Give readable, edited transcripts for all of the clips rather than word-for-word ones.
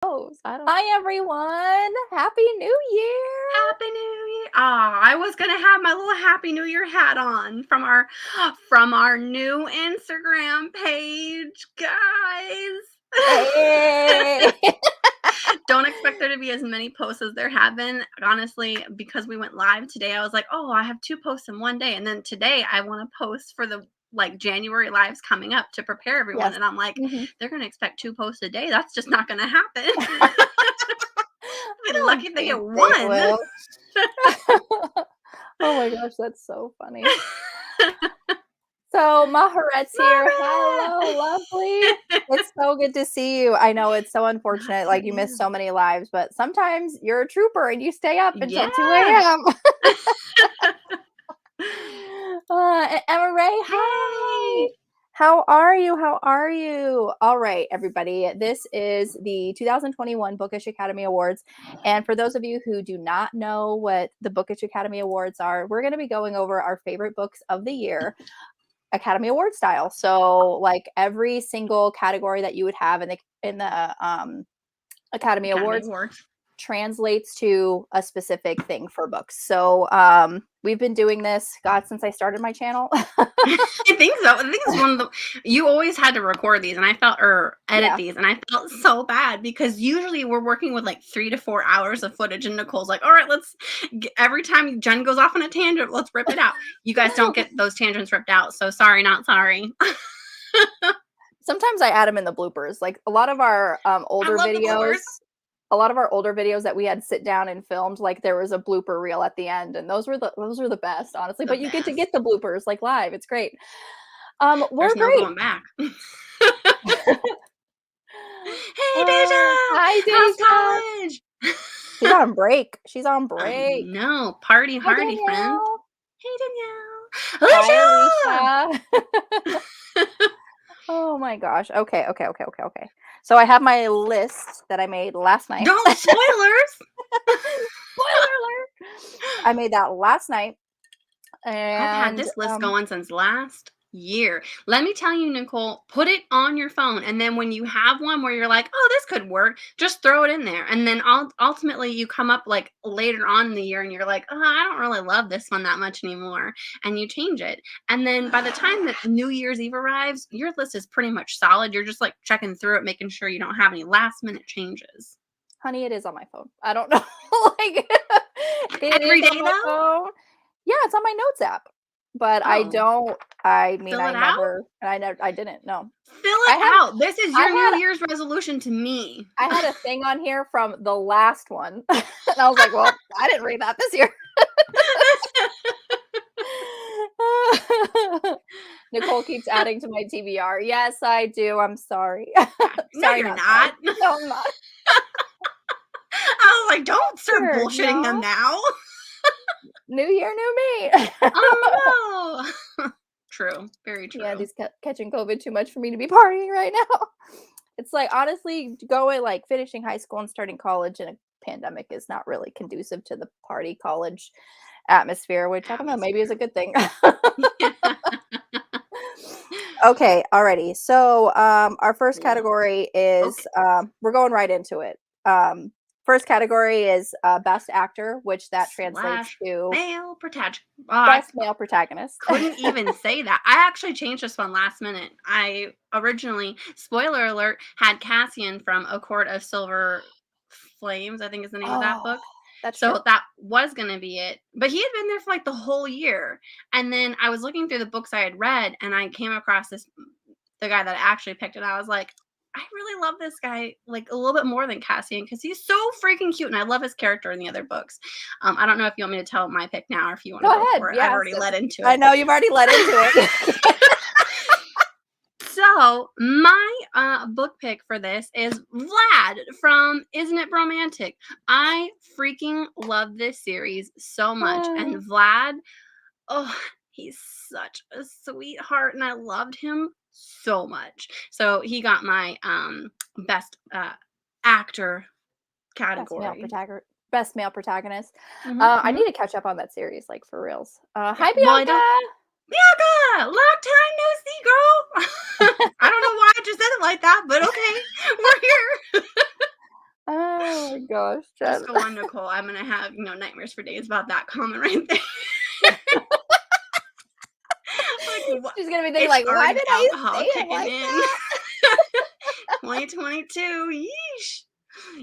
Hi everyone! Happy New Year! Happy New Year! I was gonna have my little Happy New Year hat on from our new Instagram page, guys. Hey! Don't expect there to be as many posts as there have been. Honestly, because we went live today, I was like, oh, I have 2 posts in one day. And then today I want to post for the January lives coming up to prepare everyone. Yes. And I'm like, Mhm. they're gonna expect 2 posts a day. That's just not gonna happen. I They're don't lucky if they think get they 1. will. Oh my gosh, that's so funny. So, Maharet's here. Hello, lovely. It's so good to see you. I know it's so Love unfortunate, to like, you missed you. so many lives, but sometimes you're a trooper and you stay up until 2 Yeah. AM. Emma Ray, hi. Hey. How are you? How are you? All right, everybody. This is the 2021 Bookish Academy Awards. And for those of you who do not know what the Bookish Academy Awards are, we're going to be going over our favorite books of the year, Academy Award style. So, like every single category that you would have in the Academy Awards Awards. translates to a specific thing for books. So we've been doing this, God, since I started my channel. I think so. I think it's one of the you always had to record these and I felt or edit Yeah. these and I felt so bad because usually we're working with like 3 to 4 hours of footage and Nicole's like, all right, every time Jen goes off on a tangent, let's rip it out. You guys don't get those tangents ripped out. So sorry, not sorry. Sometimes I add them in the bloopers. Like a lot of our I older love the videos, bloopers. a lot of our older videos that we had sit down and filmed, like there was a blooper reel at the end, and those were the best, honestly. The But you get to best. get the bloopers like live. It's great. We're There's no great. going back. Hey, Deja! Hi, How's Deja. college? She's on break. She's on I break. know. Party Hi, hardy, friend. Danielle. Hey, Danielle. Hi, Alicia! Alicia. Oh my gosh. Okay. So I have my list that I made last night. Don't spoilers! Spoiler alert! I made that last night, I've had and this list going since last year. Let me tell you, Nicole, put it on your phone. And then when you have one where you're like, oh, this could work, just throw it in there. And then ultimately you come up like later on in the year and you're like, oh, I don't really love this one that much anymore. And you change it. And then by the time that New Year's Eve arrives, your list is pretty much solid. You're just like checking through it, making sure you don't have any last minute changes. honey, it is on my phone. I don't know, like it is Every on day my though? phone. Yeah, it's on my notes app, but I Oh, don't. I mean, fill it out? I didn't. No, Fill I it had, out. This is I your New had Year's resolution to me. I had a thing on here from the last one, and I was like, well, I didn't read that this year. Nicole keeps adding to my TBR. Yes, I do. I'm sorry. No, Sorry, you're not sorry. not. No, I'm not. I was like, don't start Sure, bullshitting them no. now. New year, new me. Oh no. True. Very Yeah, true. these catching COVID too much for me to be partying right now. It's like honestly, going like finishing high school and starting college in a pandemic is not really conducive to the party college atmosphere, which I don't know, maybe is a good thing. Okay, alrighty. So our first category is Okay. we're going right into it. First category is best actor, which that translates Slash to male protagonist. I best male protagonist. couldn't even say that. I actually changed this one last minute. I originally, spoiler alert, had Cassian from A Court of Silver Flames, I think is the name of that Oh, book. that's true. So that was going to be it. But he had been there for like the whole year. And then I was looking through the books I had read and I came across the guy that actually picked it. I was like, I really love this guy like a little bit more than Cassian because he's so freaking cute and I love his character in the other books. I don't know if you want me to tell my pick now or if you want Go to go ahead. for it. I've Yes. already led into I it. know you've already led into it. So my book pick for this is Vlad from Isn't It Romantic? I freaking love this series so much. And Vlad, oh, he's such a sweetheart and I loved him so much. So he got my best actor category. Best male protagonist. Mm-hmm, I mm-hmm. need to catch up on that series, like for reals. Yeah. Hi, Well, I don't. Bianca. Bianca, long time no see, girl. I don't know why I just said it like that, but okay, we're here. my gosh, Just Jen. go on, Nicole. I'm gonna have, nightmares for days about that comment right there. Like, what? She's gonna be thinking It's like, why already did the I alcohol say it kicking like in. that? 2022. Yeesh.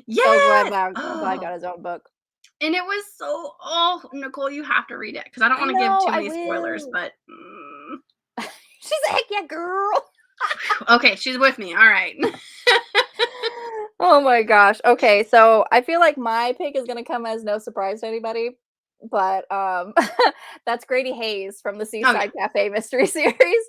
So glad Yes. Vlad Oh. got his own book. And it was so, oh, Nicole, you have to read it because I don't I want to give know, too I many spoilers, will. but She's like, yeah, girl. okay, she's with me. All right. Oh my gosh. Okay, so I feel like my pick is gonna come as no surprise to anybody, but that's Grady Hayes from the Oh yeah. Seaside Cafe mystery series.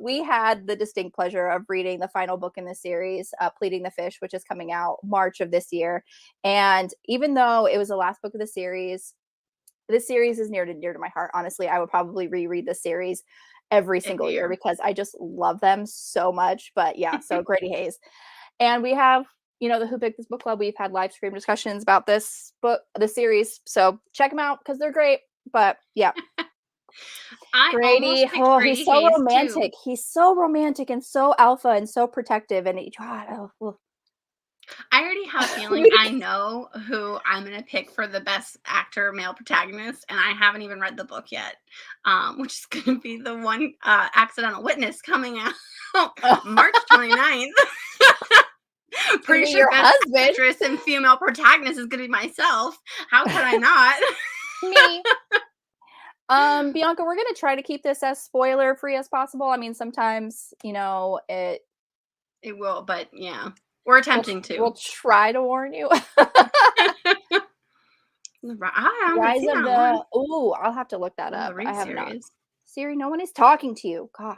We had the distinct pleasure of reading the final book in the series, Pleading the Fish, which is coming out March of this year. And even though it was the last book of the series, this series is near to my heart. Honestly, I would probably reread the series every single year Year. because I just love them so much. But yeah, so Grady Hayes. And we have, the Who Picked This Book Club. We've had live stream discussions about this book, the series. So check them out because they're great. But yeah, I almost Grady, picked oh, he's Grady so Hayes too. romantic. He's so romantic and so alpha and so protective. And I already have a feeling I know who I'm gonna pick for the best actor male protagonist, and I haven't even read the book yet, which is gonna be the one Accidental Witness coming out March 29th. Pretty sure your best husband. actress and female protagonist is gonna be myself. How could I not? Me. Bianca, we're gonna try to keep this as spoiler free as possible. I mean, sometimes, it will, but yeah, we're attempting to. we'll try to warn you. I haven't Rise seen of that one. the I'll have to look that Oh, the up. I Reed have not. series. Siri, no one is talking to you. God.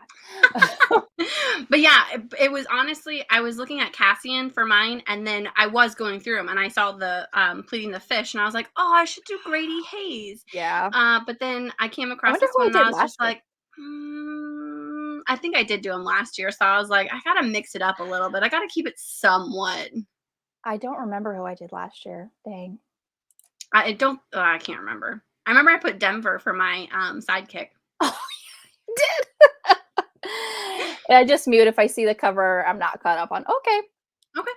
But yeah, it was honestly, I was looking at Cassian for mine, and then I was going through them, and I saw the Pleading the Fish, and I was like, oh, I should do Grady Hayes. Yeah. But then I came I across wonder this who I one, and I did was last just year. like, I think I did do them last year, so I was like, I gotta mix it up a little bit. I gotta keep it somewhat. I don't remember who I did last year. Dang. I can't remember. I remember I put Denver for my sidekick. Oh, you did. And I just mute if I see the cover I'm not caught up on. Okay. Okay.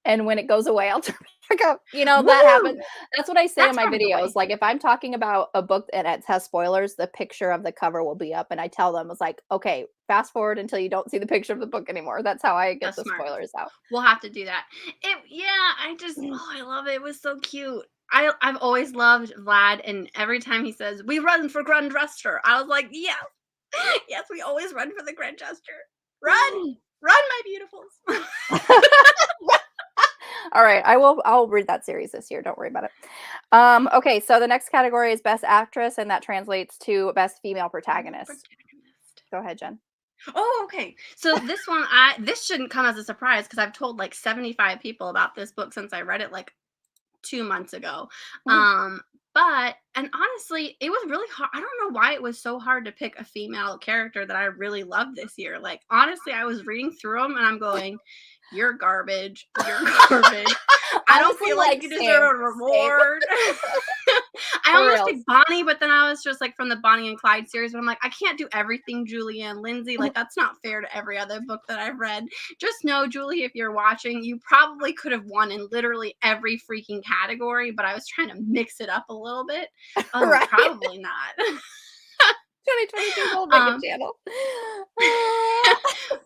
And when it goes away, I'll turn back up. Woo! That happens. That's what I say That's in my probably the way. videos. Like if I'm talking about a book and it has spoilers, the picture of the cover will be up, and I tell them, it's like, okay, fast forward until you don't see the picture of the book anymore. That's how I get That's the smart. spoilers out. We'll have to do that. I love it. It was so cute. I've always loved Vlad, and every time he says, we run for Grand Jester, I was like, yes. Yes, we always run for the Grand Jester. Run! Run, my beautifuls. All right, I'll read that series this year. Don't worry about it. Okay, so the next category is Best Actress, and that translates to Best Female Protagonist. Go ahead, Jen. Oh, okay. So this one, this shouldn't come as a surprise because I've told like 75 people about this book since I read it like 2 months ago. And honestly, it was really hard. I don't know why it was so hard to pick a female character that I really loved this year. Like, honestly, I was reading through them and I'm going, you're garbage. You're garbage. I don't feel like you deserve a reward. I almost picked Bonnie, but then I was just like from the Bonnie and Clyde series, but I'm like, I can't do everything Julian, Lindsay. Like, that's not fair to every other book that I've read. Just know, Julie, if you're watching, you probably could have won in literally every freaking category, but I was trying to mix it up a little bit. Right. Probably not. 2022 people make a channel.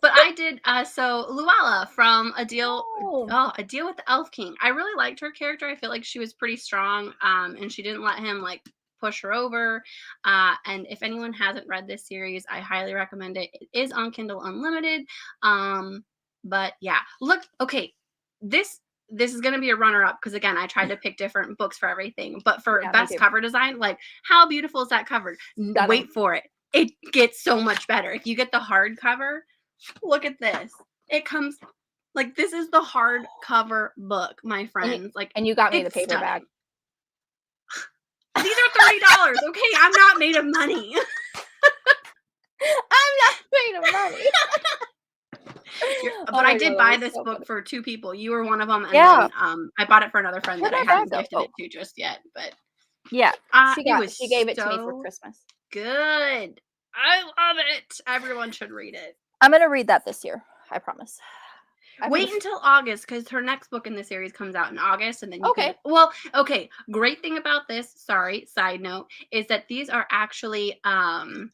But I did so Luella from A Deal with the Elf King. I really liked her character. I feel like she was pretty strong, and she didn't let him like push her over. And if anyone hasn't read this series, I highly recommend it. It is on Kindle Unlimited. But yeah, look, okay, this is going to be a runner-up because again, I tried to pick different books for everything, but for best cover design, like how beautiful is that cover? Wait for it. It gets so much better. If you get the hardcover, look at this. It comes like this is the hardcover book, my friends. And you got me the paperback. These are $30. Okay, I'm not made of money. I'm not made of money. But I did buy this book for 2 people. You were one of them, and then I bought it for another friend that I haven't gifted it to just yet. But yeah, she gave it to me for Christmas. Good. I love it. Everyone should read it. I'm gonna read that this year. I promise. Wait until August, because her next book in the series comes out in August, and then you Okay. can. Well, okay. Great thing about this, sorry, side note, is that these are actually oh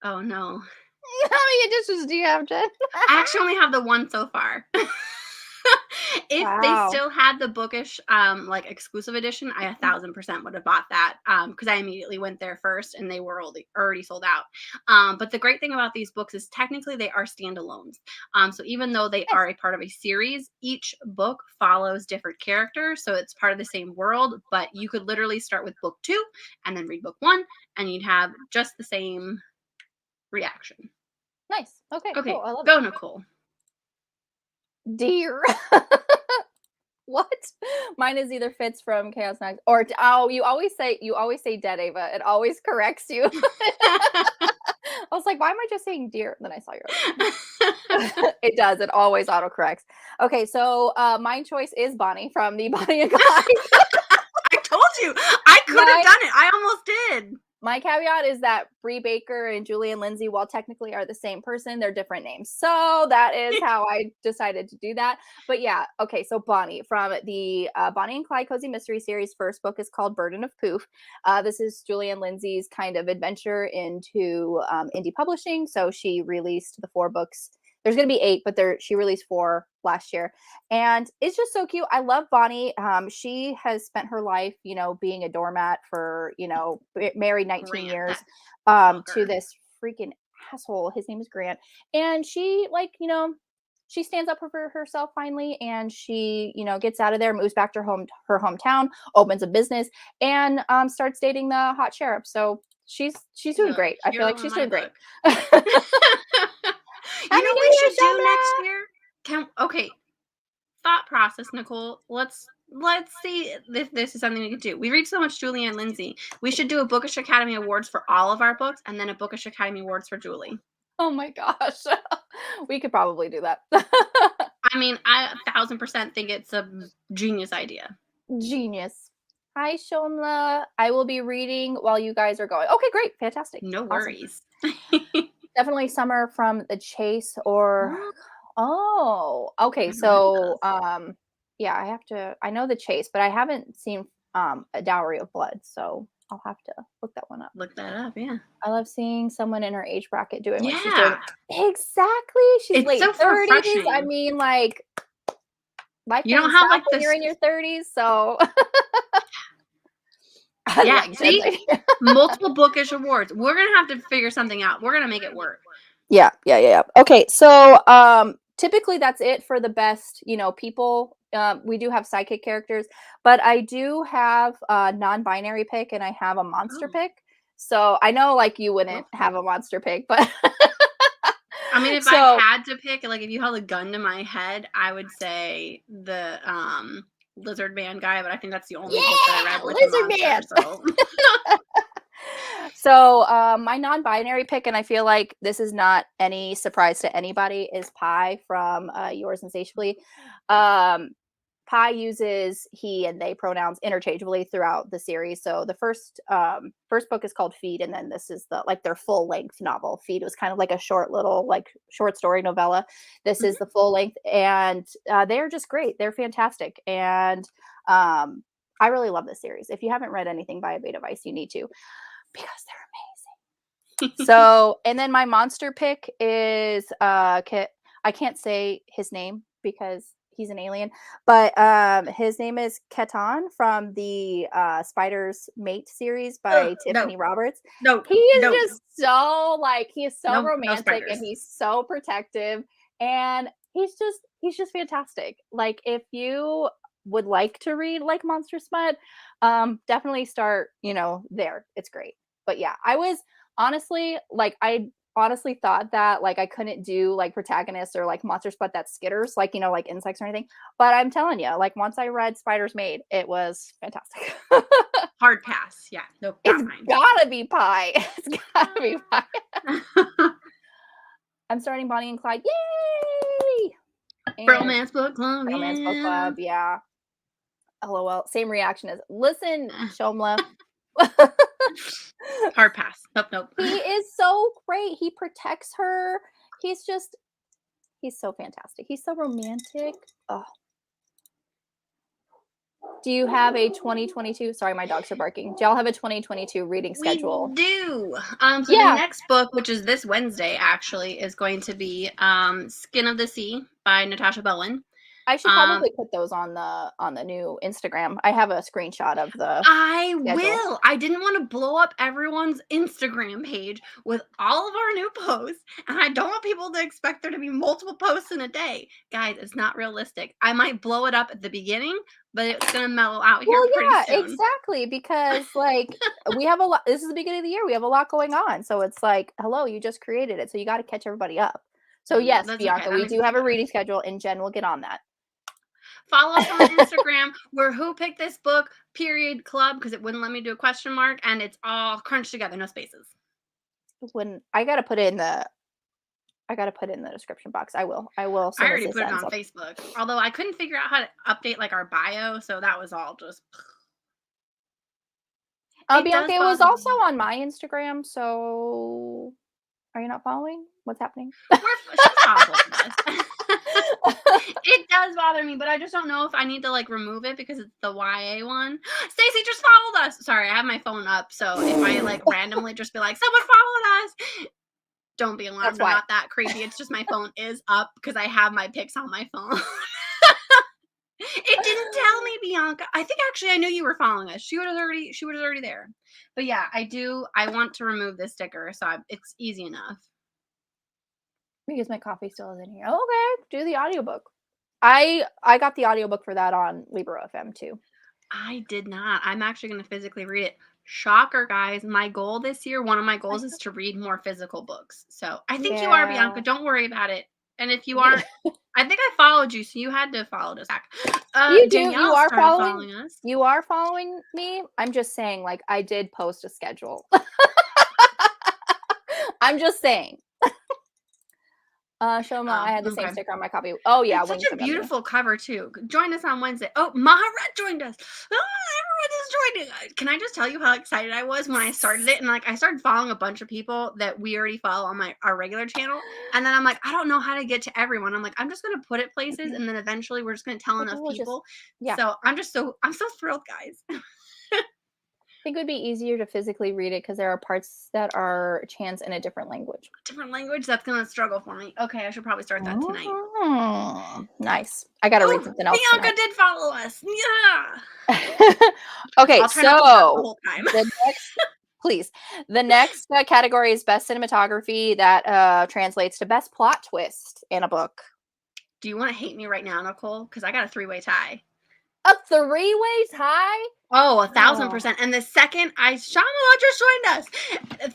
no. How many editions do you have, Jen? I actually only have the one so far. If they Wow. still had the Bookish like exclusive edition, I 1,000% would have bought that because I immediately went there first and they were already sold out. But the great thing about these books is technically they are standalones. So even though they are a part of a series, each book follows different characters, so it's part of the same world. But you could literally start with book 2 and then read book 1, and you'd have just the same reaction. Nice. Okay, Okay, cool. I love go it. Nicole. Deer. What? Mine is either Fitz from Chaos Knights or you always say dead Ava. It always corrects you. I was like, why am I just saying deer? And then I saw your It does. It always autocorrects. Okay, so my choice is Bonnie from the Bonnie and Clyde. I told you. I could have done it. I almost did. My caveat is that Bree Baker and Julian Lindsay, while technically are the same person, they're different names. So that is how I decided to do that. But yeah, okay, so Bonnie from the Bonnie and Clyde Cozy Mystery Series. First book is called Burden of Poof. This is Julian Lindsay's kind of adventure into indie publishing. So she released the 4 books. There's going to be 8, but she released 4 last year. And it's just so cute. I love Bonnie. She has spent her life, being a doormat for, married 19 years to this freaking asshole. His name is Grant. And she, she stands up for herself finally, and she, gets out of there, moves back to her hometown, opens a business, and starts dating the hot sheriff. So she's doing great. I feel like she's doing great. You know what we should do next year? Okay. Thought process, Nicole. Let's see if this is something we can do. We read so much Julian Lindsay. We should do a Bookish Academy Awards for all of our books, and then a Bookish Academy Awards for Julie. Oh my gosh. We could probably do that. I mean, I 1,000% think it's a genius idea. Genius. Hi, Shomla. I will be reading while you guys are going. Okay, great. Fantastic. No worries. Awesome. Definitely Summer from The Chase or... Oh, okay. So, yeah, I know The Chase, but I haven't seen A Dowry of Blood, so I'll have to look that one up. Look that up, yeah. I love seeing someone in her age bracket doing what she's Yeah. doing. Exactly. She's It's late so 30s. refreshing. I mean, like, life You doesn't don't have stop like when this. you're in your 30s, so Yeah, see, multiple Bookish awards. We're gonna have to figure something out. We're gonna make it work. Yeah. Okay, so typically that's it for the best, people. We do have sidekick characters, but I do have a non-binary pick and I have a monster pick. So I know, like, you wouldn't have a monster pick, but I mean, if I had to pick, like, if you held a gun to my head, I would say the Lizard Man guy, but I think that's the only book that I read with Lizard Man. So my non-binary pick, and I feel like this is not any surprise to anybody, is Pi from Yours Insatiably. Pi uses he and they pronouns interchangeably throughout the series. So the first book is called Feed, and then this is their full length novel. Feed was kind of like a short little short story novella. This is the full length, and they're just great. They're fantastic, and I really love this series. If you haven't read anything by Beta Vice, you need to, because they're amazing. So, and then my monster pick is I can't say his name because he's an alien, but his name is Ketan from the Spider's Mate series by Tiffany Roberts. He is just so romantic, and he's so protective, and he's just fantastic. Like, if you would like to read like monster smut, definitely start there. It's great. But yeah, I was honestly honestly thought that I couldn't do Protagonist or monster smut that skitters like insects or anything, but I'm telling you, once I read Spider's Maid, it was fantastic. Hard pass. Yeah, nope. It's gotta be Pi. It's gotta be Pi. I'm starting Bonnie and Clyde. Yay! And Romance book club. Romance book club. Yeah. LOL. Same reaction as listen, Shomla. Hard pass. Nope. He is so great. He protects her. He's just He's so fantastic. He's so romantic. Oh. Do you have a 2022? Sorry, my dogs are barking. Do y'all have a 2022 reading schedule? We do. So the next book, which is this Wednesday, actually, is going to be Skin of the Sea by Natasha Bellen. I should probably put those on the new Instagram. I have a screenshot of the I schedule. will. I didn't want to blow up everyone's Instagram page with all of our new posts, and I don't want people to expect there to be multiple posts in a day. Guys, it's not realistic. I might blow it up at the beginning, but it's going to mellow out here pretty soon. Exactly, because like we have a lot. This is the beginning of the year. We have a lot going on. So it's like, hello, you just created it. So you got to catch everybody up. So yes, Bianca, we do have a reading schedule, and Jen will get on that. Follow us on Instagram. We're Who Picked This Book /club, because it wouldn't let me do a question mark, and it's all crunched together, no spaces. When I gotta put it in the description box. I will. I already put it on Facebook. Although I couldn't figure out how to update like our bio, so that was all just. Bianca, it was also on my Instagram. So, are you not following? What's happening? She's following us. It does bother me, but I just don't know if I need to like remove it because it's the YA one. Stacey just followed us. Sorry, I have my phone up, so if I like randomly just be like, someone followed us, don't be alarmed. I'm not that creepy. It's just my phone is up because I have my pics on my phone. It didn't tell me, Bianca. I think actually I knew you were following us. She was already there. But yeah, I want to remove this sticker, so it's easy enough. Because my coffee still is in here. Okay, do the audiobook. I got the audiobook for that on Libro FM too. I did not. I'm actually going to physically read it. Shocker, guys. My goal this year, one of my goals is to read more physical books. So I think you are, Bianca. Don't worry about it. And if you aren't, I think I followed you, so you had to follow us back. You do. You are following us. You are following me. I'm just saying, like, I did post a schedule. I'm just saying. Shoma, I had the same sticker on my copy. Oh yeah, it's such a beautiful cover too. Join us on Wednesday. Oh, Maharet joined us. Oh, everyone is joining. Can I just tell you how excited I was when I started it? And like, I started following a bunch of people that we already follow on our regular channel. And then I'm like, I don't know how to get to everyone. I'm like, I'm just gonna put it places, and then eventually we're just gonna tell enough people. So I'm so thrilled, guys. I think it would be easier to physically read it because there are parts that are chants in a different language. That's gonna struggle for me. Okay, I should probably start that tonight. Nice. I gotta read something else. Bianca did follow us. Yeah. Okay, I'll try not to laugh the whole time. The next category is best cinematography. That translates to best plot twist in a book. Do you want to hate me right now, Nicole? Because I got a 3-way tie. A 3-way tie? Oh, 1,000%. And the second Shyamalan just joined us.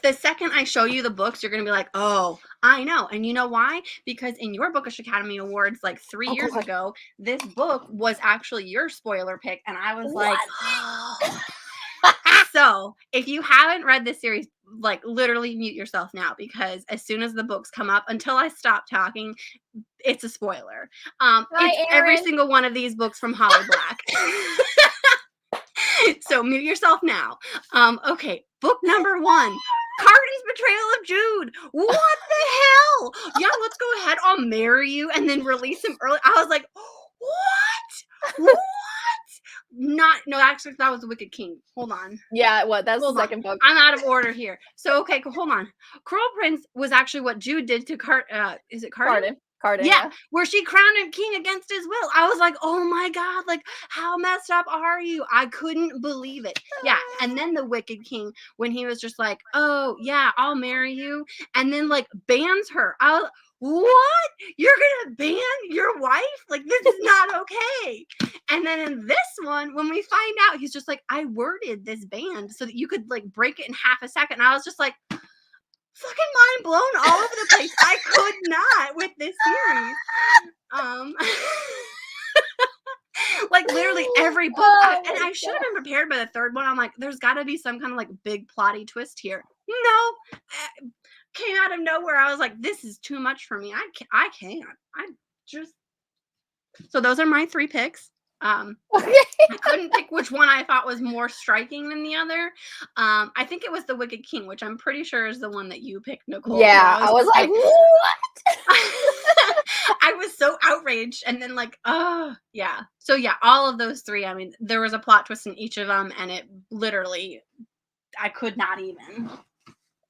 The second I show you the books, you're going to be like, oh, I know. And you know why? Because in your Bookish Academy Awards, like 3 years ago, this book was actually your spoiler pick. And I was like, oh. So if you haven't read this series, like literally mute yourself now, because as soon as the books come up, until I stop talking, it's a spoiler. It's every single one of these books from Holly Black. So mute yourself now. Okay, book number 1. Cardi's betrayal of Jude. What the hell? Yeah, let's go ahead. I'll marry you and then release him early. I was like, what? No, actually, that was the Wicked King. Hold on. Yeah, that's the second book. I'm out of order here. So, okay, hold on. Cruel Prince was actually what Jude did to is it Carden? Carden, yeah, where she crowned him king against his will. I was like, oh my God, like, how messed up are you? I couldn't believe it. Yeah, and then the Wicked King, when he was just like, oh, yeah, I'll marry you, and then, like, bans her. I was, what? You're gonna ban your wife? Like, this is not okay. And then in this one, when we find out, he's just like, I worded this ban so that you could, like, break it in half a second. And I was just like, fucking mind blown all over the place. I could not with this series. Like literally every book, and I should have been prepared by the third one. I'm like, there's got to be some kind of like big plotty twist here. No, came out of nowhere. I was like, this is too much for me. I can't. So those are my 3 picks. Okay. I couldn't pick which one I thought was more striking than the other. I think it was The Wicked King, which I'm pretty sure is the one that you picked, Nicole. So Yeah, I I was was just like, like, what? I was so outraged, and then like, oh yeah. So yeah, all of those three. I mean, there was a plot twist in each of them, and it literally, I could not even.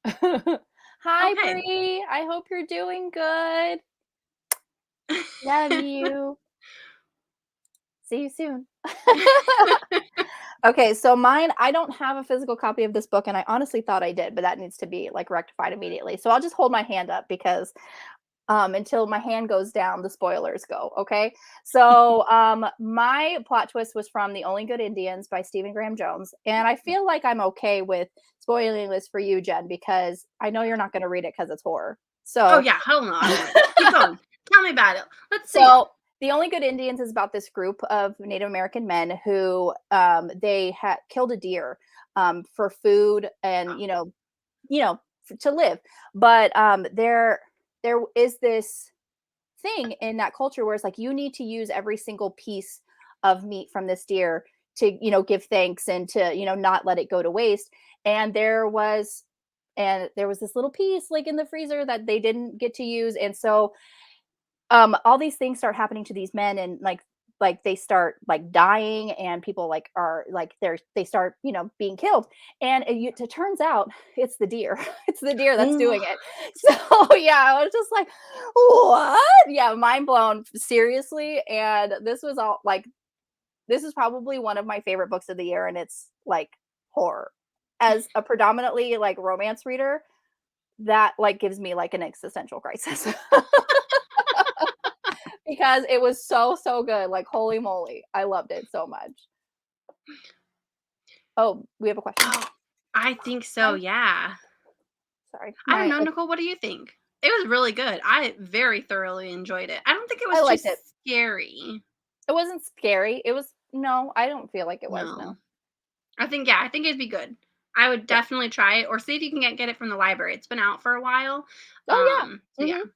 Hi, Okay. Bree. I hope you're doing good. Love you. See you soon. Okay, so mine, I don't have a physical copy of this book, and I honestly thought I did, but that needs to be like rectified immediately. So I'll just hold my hand up because until my hand goes down, the spoilers go. Okay. So my plot twist was from The Only Good Indians by Stephen Graham Jones. And I feel like I'm okay with spoiling this for you, Jen, because I know you're not going to read it because it's horror. Oh So yeah, hell no, I don't read it. Keep going. Tell me about it. Let's see it. so The Only Good Indians is about this group of Native American men who they had killed a deer for food and to live. But there is this thing in that culture where it's like you need to use every single piece of meat from this deer to give thanks and to not let it go to waste. And there was this little piece like in the freezer that they didn't get to use, and so all these things start happening to these men, and like they start like dying, and people like are like they start being killed, and it turns out it's the deer. It's the deer that's Ooh. doing it. So yeah, I was just like, what? Yeah, mind blown, seriously. And this is probably one of my favorite books of the year, and it's like horror. As a predominantly like romance reader, that like gives me like an existential crisis. Because it was so good. Like, holy moly. I loved it so much. Oh, we have a question. Oh, I think so. Hi. Yeah. Sorry. I don't My know, Nicole. What do you think? It was really good. I very thoroughly enjoyed it. I don't think it I was too liked it. scary. It wasn't scary. It was no, I don't feel like it was, No. no. I think it'd be good. I would Yeah. definitely try it or see if you can get it from the library. It's been out for a while. Oh, So yeah. yeah. Mhm.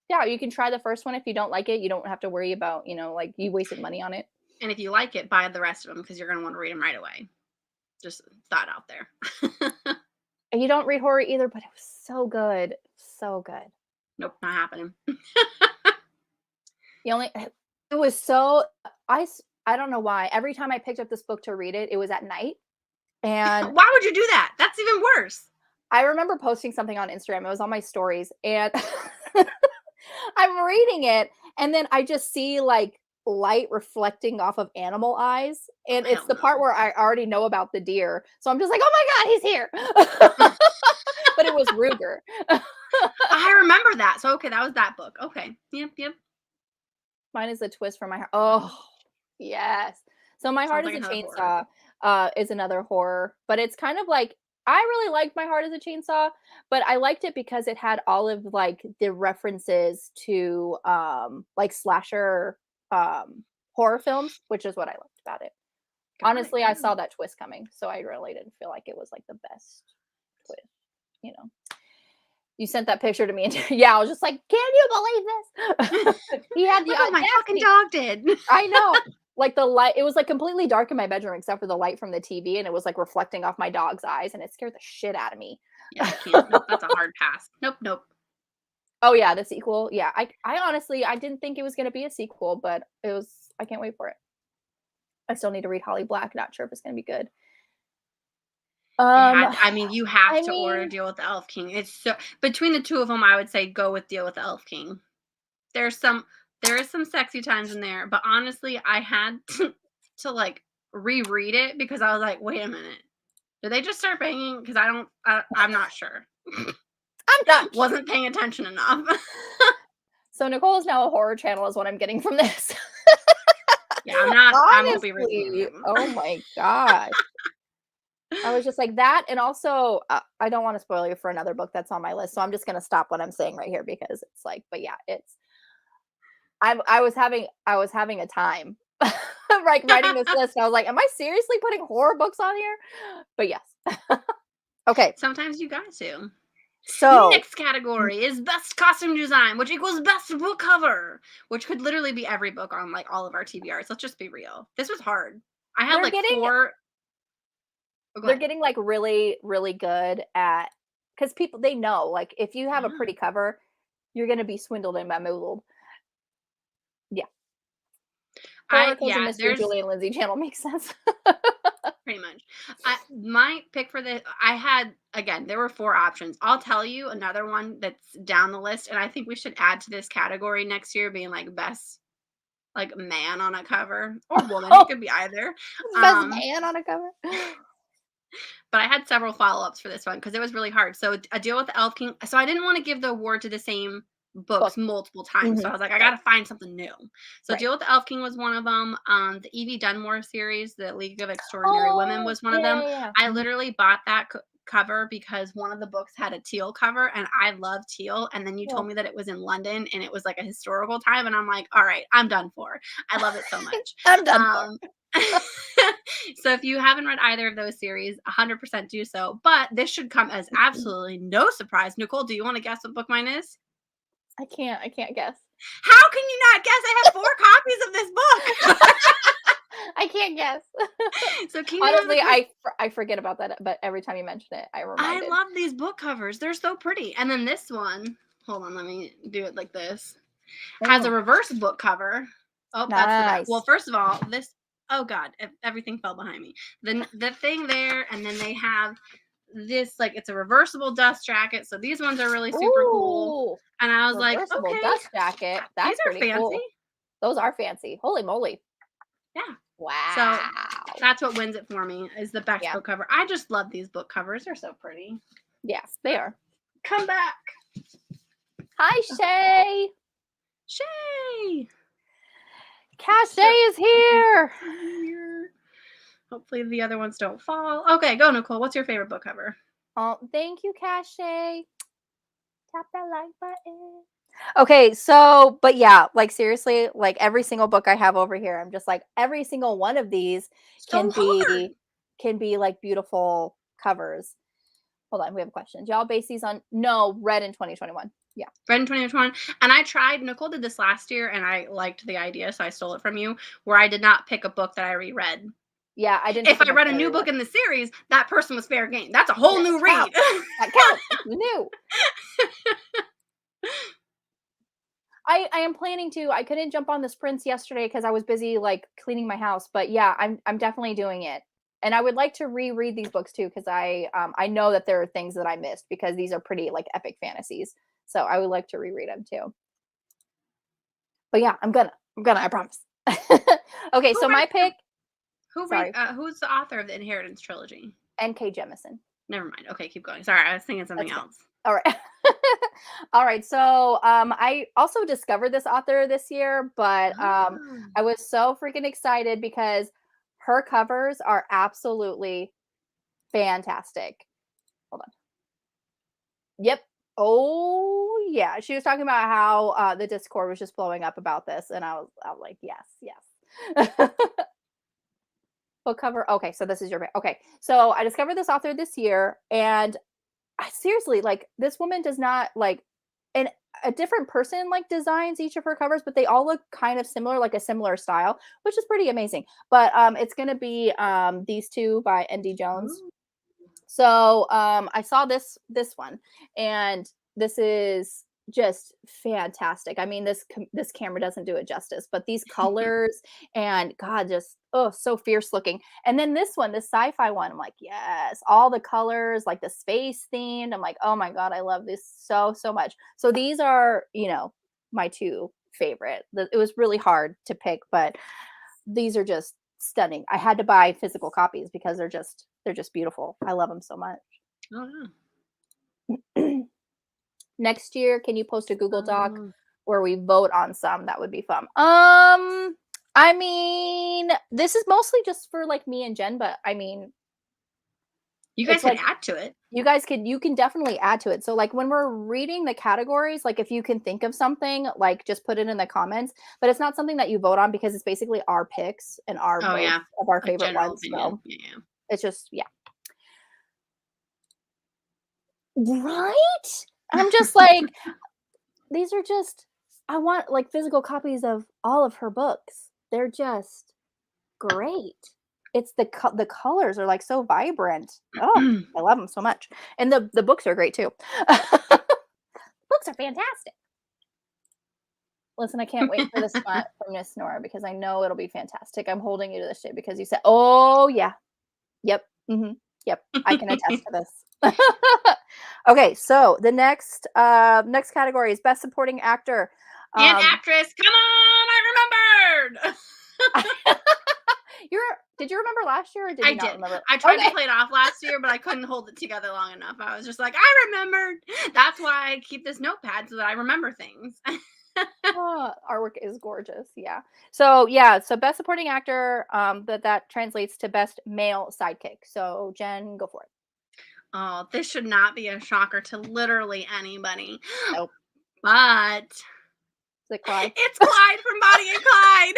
Yeah, you can try the first one. If you don't like it, you don't have to worry about, like, you wasted money on it. And if you like it, buy the rest of them because you're going to want to read them right away. Just thought out there. And you don't read horror either, but it was so good. So good. Nope, not happening. The only it was so I don't know why. Every time I picked up this book to read it, it was at night. And Why would you do that? That's even worse. I remember posting something on Instagram. It was on my stories, and I'm reading it, and then I just see like light reflecting off of animal eyes, Oh, and it's hell the part no. where I already know about the deer. So I'm just like, "Oh my god, he's here!" But it was Ruger. I remember that. So okay, that was that book. Okay. Yep, yep. Mine is a twist from my heart. Oh, yes. So My Heart Sounds is like a another horror. Chainsaw is another horror, but it's kind of like I really liked My Heart is a Chainsaw, but I liked it because it had all of like the references to like slasher horror films, which is what I liked about it. Got it. Honestly, I Got saw it. that twist coming, so I really didn't feel like it was like the best twist, you know. You sent that picture to me, and yeah, I was just like, "Can you believe this?" He had the Look what my fucking audacity. dog did. I know. Like, the light it was, like, completely dark in my bedroom except for the light from the TV, and it was, like, reflecting off my dog's eyes, and it scared the shit out of me. Yeah, I can't. Nope, that's a hard pass. Nope, nope. Oh, yeah, the sequel, yeah, I honestly I didn't think it was gonna be a sequel, but it was I can't wait for it. I still need to read Holly Black, not sure if it's gonna be good. It Um, had I mean, you have I to order mean Deal with the Elf King. It's so between the 2 of them, I would say go with Deal with the Elf King. There's some there is some sexy times in there, but honestly, I had to like reread it because I was like, "Wait a minute. Did they just start banging?" Because I'm not sure. I'm not sure. Wasn't paying attention enough. So Nicole is now a horror channel is what I'm getting from this. Yeah, I won't be reading any Honestly, of them. oh my gosh. I was just like that, and also, I don't wanna spoil you for another book that's on my list, so I'm just gonna stop what I'm saying right here because it's like but yeah, it's I was having a time, like, writing this list, I was like, "Am I seriously putting horror books on here?" But yes. Okay, Sometimes you got to. So Next category is best costume design, which equals best book cover, which could literally be every book on like all of our TBRs. Let's just be real. This was hard. I had they're like getting 4. Oh, go they're ahead. getting like really, really good at, because people, they know, like, if you have a Yeah. pretty cover, you're gonna be swindled and bamboozled. Yeah. Chronicles of Mystery, There's Julian Lindsay channel makes sense. pretty much. My pick for this, I had, again, there were 4 options. I'll tell you another one that's down the list, and I think we should add to this category next year, being like best like man on a cover or woman. It Oh, could be either. best Um, man on a cover. but I had several follow-ups for this one because it was really hard. So A Deal with the Elf King. So I didn't want to give the award to the same Book. books multiple times. So Mhm. I was like, I Right. gotta find something new. So Right. Deal with the Elf King was one of them. The Evie Dunmore series, The League of Extraordinary Women, Oh, was one of yeah, them. yeah, yeah. I Mhm. literally bought that cover because one of the books had a teal cover and I love teal. And then you told Cool. me that it was in London and it was like a historical time. And I'm like, all right, I'm done for. I love it so much. I'm done for. Um, so if you haven't read either of those series, 100% do so. But this should come as absolutely no surprise. Nicole, do you want to guess what book mine is? I can't guess. How can you not guess? I have 4 copies of this book. I can't guess. So Kingdom of the Honestly, Crystal. I forget about that, but every time you mention it, I'm I reminded. love these book covers. They're so pretty. And then this one, hold on, let me do it like this. Has a Mm, reverse book cover. Oh, that's the back. Well, nice. first of all, this, oh God, everything fell behind me. The thing there, and then they have this, like, it's a reversible dust jacket. So these ones are really super cool. Ooh, And I was like, reversible okay, dust jacket. these That's are pretty fancy. cool. Those are fancy. Holy moly. Yeah. So Wow. that's what wins it for me, is the best Yeah. book cover. I just love these book covers. They're so pretty. Yes, they are. Come back. Hi, Shay. Shay. Cache is here. Hopefully the other ones don't fall. Okay, go, Nicole. What's your favorite book cover? Oh, thank you, Cache. Tap that like button. Okay, so, but yeah, like seriously, like every single book I have over here, I'm just like, every single one of these So hard. can be like beautiful covers. Hold on, we have a question. Y'all base these on read in 2021. Yeah. Read in 2021. And I tried, Nicole did this last year and I liked the idea, so I stole it from you, where I did not pick a book that I reread. Yeah, I didn't If pick a I book read a that I new book reread. in the series, that person was fair game. That's a whole Yes, new read. that counts. It's new. I am planning to. I couldn't jump on the sprints yesterday because I was busy like cleaning my house. But yeah, I'm definitely doing it. And I would like to reread these books too because I know that there are things that I missed because these are pretty like epic fantasies. So I would like to reread them too. But yeah, I'm gonna, I promise. Okay, so my pick. Sorry, Who's the author of the Inheritance trilogy? N.K. Jemisin. Never mind. Okay, keep going. Sorry, I was thinking something That's okay. else. All right. All right. So I also discovered this author this year, but Oh. I was so freaking excited because her covers are absolutely fantastic. Hold on. Yep. Oh yeah. She was talking about how the Discord was just blowing up about this, and I was like, yes, yes. Book cover. Okay, so this is your pick. Okay, so I discovered this author this year, and I seriously, like, this woman does not like, and a different person like designs each of her covers, but they all look kind of similar, like a similar style, which is pretty amazing. But it's gonna be these two by ND Jones. Ooh. So I saw this one, and this is just fantastic. I mean, this camera doesn't do it justice, but these colors and God, just so fierce looking. And then this one, this sci-fi one, I'm like, yes, all the colors, like the space themed. I'm like, oh my God, I love this so much. So these are, my two favorite. It was really hard to pick, but these are just stunning. I had to buy physical copies because they're just beautiful. I love them so much. Oh, Next year, can you post a Google Doc yeah. where we vote on some? That would be fun. I mean, this is mostly just for like me and Jen, but I mean, You guys it's could like add to it. you can definitely add to it. So like when we're reading the categories, like if you can think of something, like just put it in the comments, but it's not something that you vote on because it's basically our picks and our Oh, votes yeah. of our A favorite general ones. opinion. So Yeah. it's just, yeah. Right? I'm just like, these are just, I want like physical copies of all of her books. They're just great. It's the colors are like so vibrant. Oh, I love them so much. And the books are great too. Books are fantastic. Listen, I can't wait for the smut from Miss Nora because I know it'll be fantastic. I'm holding you to this day because you said, "Oh yeah, yep, yep." I can attest to this. Okay, so the next category is best supporting actor. And actress, come on, I remembered. Did you remember last year or did I you not did. remember? I tried Okay. to play it off last year, but I couldn't hold it together long enough. I was just like, I remembered. That's why I keep this notepad so that I remember things. Oh, artwork is gorgeous. So best supporting actor, that translates to best male sidekick. So Jen, go for it. Oh, this should not be a shocker to literally anybody. Nope. But Is it Clyde? it's Clyde from Bonnie and Clyde.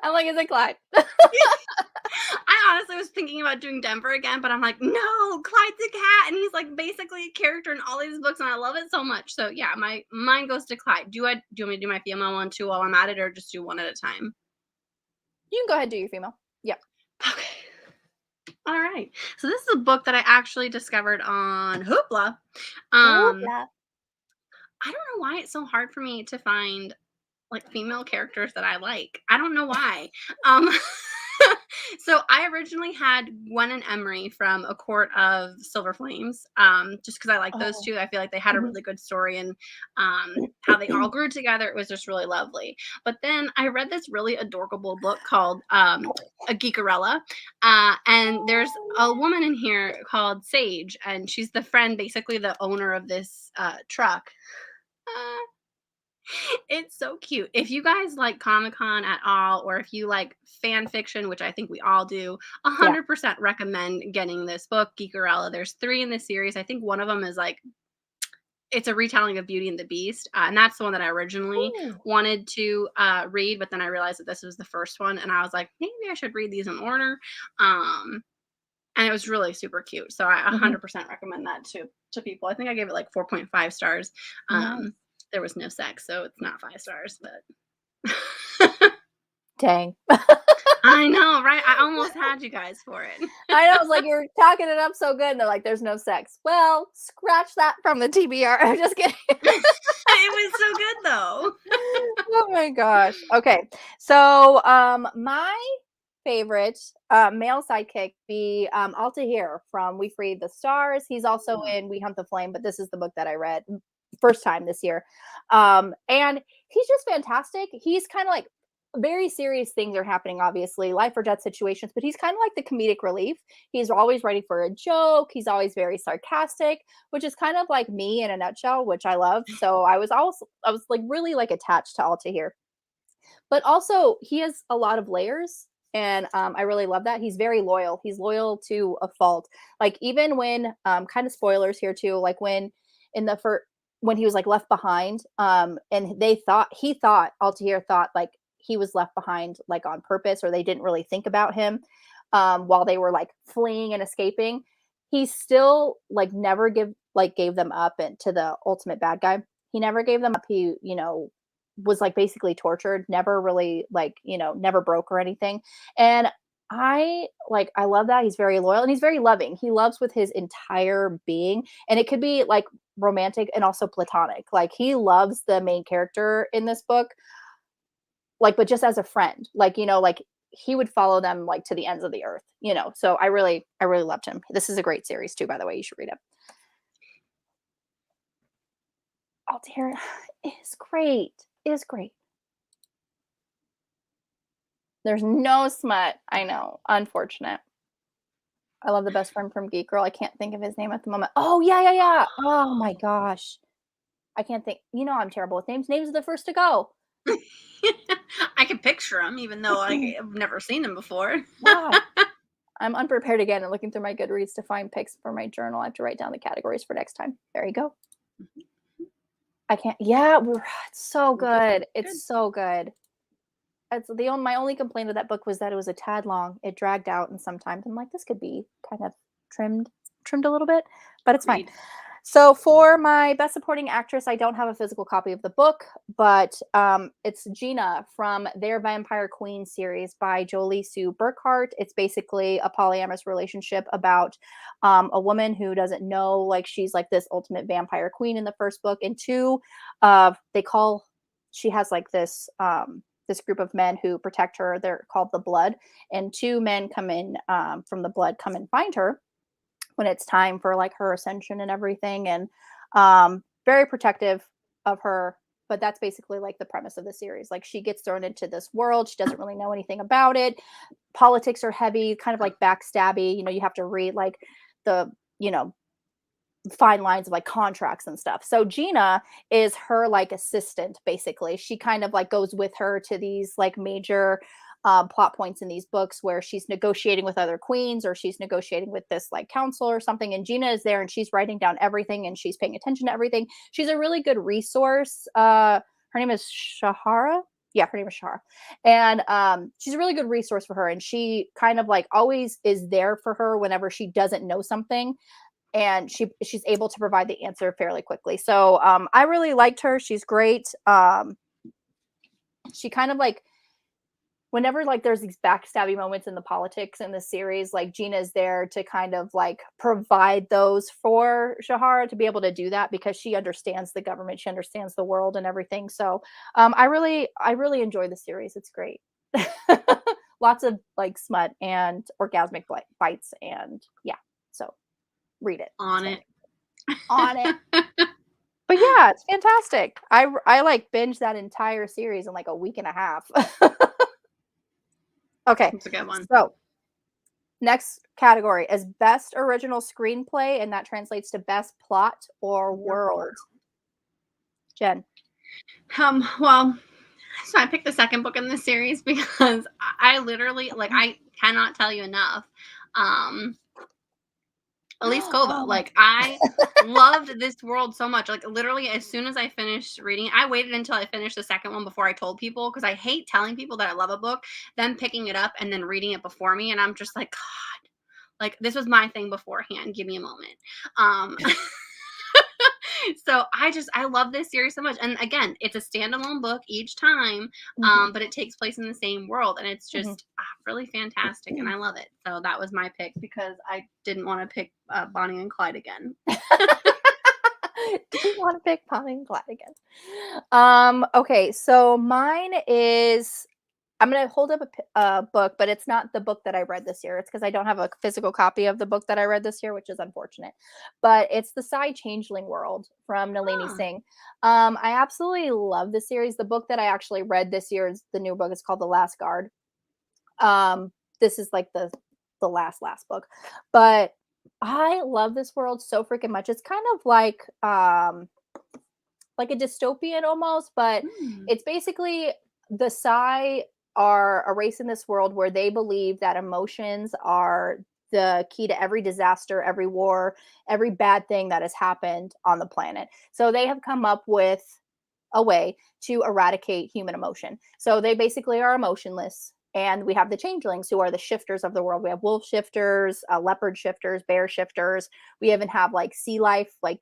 I'm like, is it Clyde? I honestly was thinking about doing Denver again, but I'm like, no, Clyde's a cat, and he's like basically a character in all these books, and I love it so much. So yeah, mine goes to Clyde. Do you want me to do my female one too while I'm at it, or just do one at a time? You can go ahead and do your female. Yeah. Okay. All right. So this is a book that I actually discovered on Hoopla. Oh, Um, yeah. I don't know why it's so hard for me to find like female characters that I like. I don't know why. Um so I originally had Gwen and Emery from A Court of Silver Flames. Just because I like those Oh. two. I feel like they had a Mhm. really good story and how they all grew together. It was just really lovely. But then I read this really adorable book called A Geekarella. And there's a woman in here called Sage, and she's the friend, basically the owner of this truck. Uh, it's so cute. If you guys like Comic-Con at all, or if you like fan fiction, which I think we all do, Yeah. 100% recommend getting this book, Geekarella. There's 3 in this series. I think one of them is like it's a retelling of Beauty and the Beast, and that's the one that I originally Ooh. wanted to read, but then I realized that this was the first one, and I was like, maybe I should read these in order. And it was really super cute. So I Mhm. 100% recommend that to people. I think I gave it like 4.5 stars. Nice. There was no sex, so it's not 5 stars, but Dang. I know, right? I almost had you guys for it. I know, it's like you're talking it up so good, and they're like, "There's no sex." Well, scratch that from the TBR. I'm just kidding. It was so good though. Oh my gosh. Okay. So, my favorite male sidekick be Altahir from We Freed the Stars. He's also in We Hunt the Flame, but this is the book that I read first time this year. And he's just fantastic. He's kind of like very serious things are happening, obviously, life or death situations, but he's kind of like the comedic relief. He's always ready for a joke. He's always very sarcastic, which is kind of like me in a nutshell, which I love. So I was like really like attached to Altahir, but also he has a lot of layers, and I really love that. He's very loyal. He's loyal to a fault. Like even when kind of spoilers here too, like when in the first when he was like left behind, and he thought Altair thought like he was left behind like on purpose, or they didn't really think about him while they were like fleeing and escaping. He still like never gave them up and to the ultimate bad guy. He never gave them up. He, was like basically tortured, never really like, never broke or anything. And I love that. He's very loyal and he's very loving. He loves with his entire being. And it could be like romantic and also platonic. Like he loves the main character in this book, like, but just as a friend. Like, like he would follow them like to the ends of the earth. So I really loved him. This is a great series too, by the way. You should read it. Altair is great. Is great. There's no smut. I know. Unfortunate. I love the best friend from Geek Girl. I can't think of his name at the moment. Oh, yeah, yeah, yeah. Oh my gosh. I can't think. I'm terrible with names. Names are the first to go. I can picture him, even though I've never seen him before. Wow. I'm unprepared again and looking through my Goodreads to find picks for my journal. I have to write down the categories for next time. There you go. I can't. Yeah, it's so good. Good. It's so good. My only complaint with that book was that it was a tad long. It dragged out, and sometimes I'm like, this could be kind of trimmed a little bit, but it's fine. Agreed. So for my best supporting actress, I don't have a physical copy of the book, but it's Gina from their Vampire Queen series by Jolie Sue Burkhart. It's basically a polyamorous relationship about a woman who doesn't know like she's like this ultimate vampire queen in the first book, and two, she has like this group of men who protect her. They're called the Blood, and two men come in from the Blood come and find her when it's time for like her ascension and everything, and very protective of her. But that's basically like the premise of the series. Like she gets thrown into this world, she doesn't really know anything about it. Politics are heavy, kind of like backstabby. You have to read like the fine lines of like contracts and stuff. So Gina is her like assistant, basically. She kind of like goes with her to these like major plot points in these books where she's negotiating with other queens, or she's negotiating with this like council or something, and Gina is there and she's writing down everything and she's paying attention to everything. She's a really good resource. Her name is Shahara. Yeah, her name is Shahara. And she's a really good resource for her, and she kind of like always is there for her whenever she doesn't know something, and she's able to provide the answer fairly quickly. So I really liked her. She's great. She kind of like, whenever like there's these backstabby moments in the politics in the series, like Gina's there to kind of like provide those for Shahara to be able to do that, because she understands the government, she understands the world and everything. So I really enjoy the series. It's great. Lots of like smut and orgasmic fights, and yeah, so read it. On it. But yeah, it's fantastic. I like binged that entire series in like a week and a half. Okay, That's a good one. So next category is best original screenplay, and that translates to best plot or world. Jen. Well, so I picked the second book in this series because I literally like, I cannot tell you enough. Elise Kova. Like, I loved this world so much. Like, literally, as soon as I finished reading it, I waited until I finished the second one before I told people, because I hate telling people that I love a book, then picking it up and then reading it before me. And I'm just like, God, like, this was my thing beforehand. Give me a moment. So I love this series so much. And again, it's a standalone book each time, but it takes place in the same world, and it's just really fantastic, and I love it. So that was my pick, because I didn't want to pick Bonnie and Clyde again. Didn't want to pick Bonnie and Clyde again. Okay, so mine is, I'm going to hold up a book, but it's not the book that I read this year. It's because I don't have a physical copy of the book that I read this year, which is unfortunate. But it's The Psy Changeling World from Nalini Singh. I absolutely love this series. The book that I actually read this year is the new book. It's called The Last Guard. This is like the last book. But I love this world so freaking much. It's kind of like a dystopian almost, but it's basically the Psy are a race in this world where they believe that emotions are the key to every disaster, every war, every bad thing that has happened on the planet. So they have come up with a way to eradicate human emotion. So they basically are emotionless. And we have the changelings, who are the shifters of the world. We have wolf shifters, leopard shifters, bear shifters. We even have like sea life, like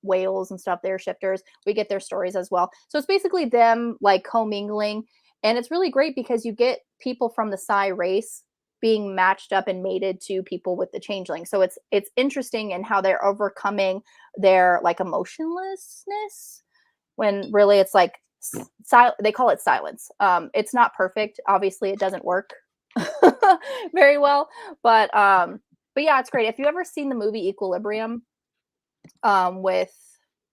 whales and stuff. They're shifters. We get their stories as well. So it's basically them like commingling. And it's really great because you get people from the Psy race being matched up and mated to people with the changeling. So it's interesting in how they're overcoming their like emotionlessness, when really it's like they call it silence. It's not perfect. Obviously, it doesn't work very well, but yeah, it's great. If you ever seen the movie Equilibrium, with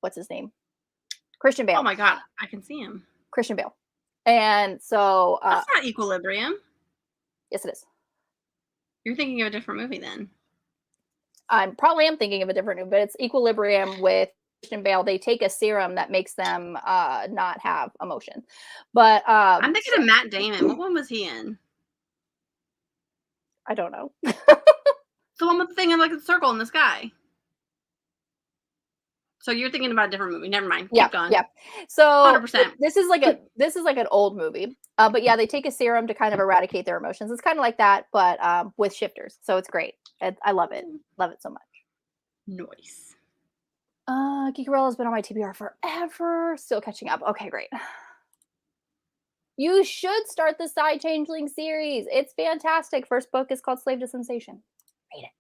what's his name, Christian Bale. Oh my God, I can see him. Christian Bale. And so that's not Equilibrium. Yes, it is. You're thinking of a different movie then. I probably am thinking of a different movie, but it's Equilibrium with Christian Bale. They take a serum that makes them not have emotion. But I'm thinking of Matt Damon. What one was he in? I don't know. The one with the thing in like a circle in the sky. So you're thinking about a different movie. Never mind. Yeah, Keep going. yeah. So 100%. this is like an old movie. But yeah, they take a serum to kind of eradicate their emotions. It's kind of like that, but with shifters. So it's great. I love it. Love it so much. Nice. Geekerella's been on my TBR forever. Still catching up. Okay, great. You should start the Side Changeling series. It's fantastic. First book is called Slave to Sensation. Read it.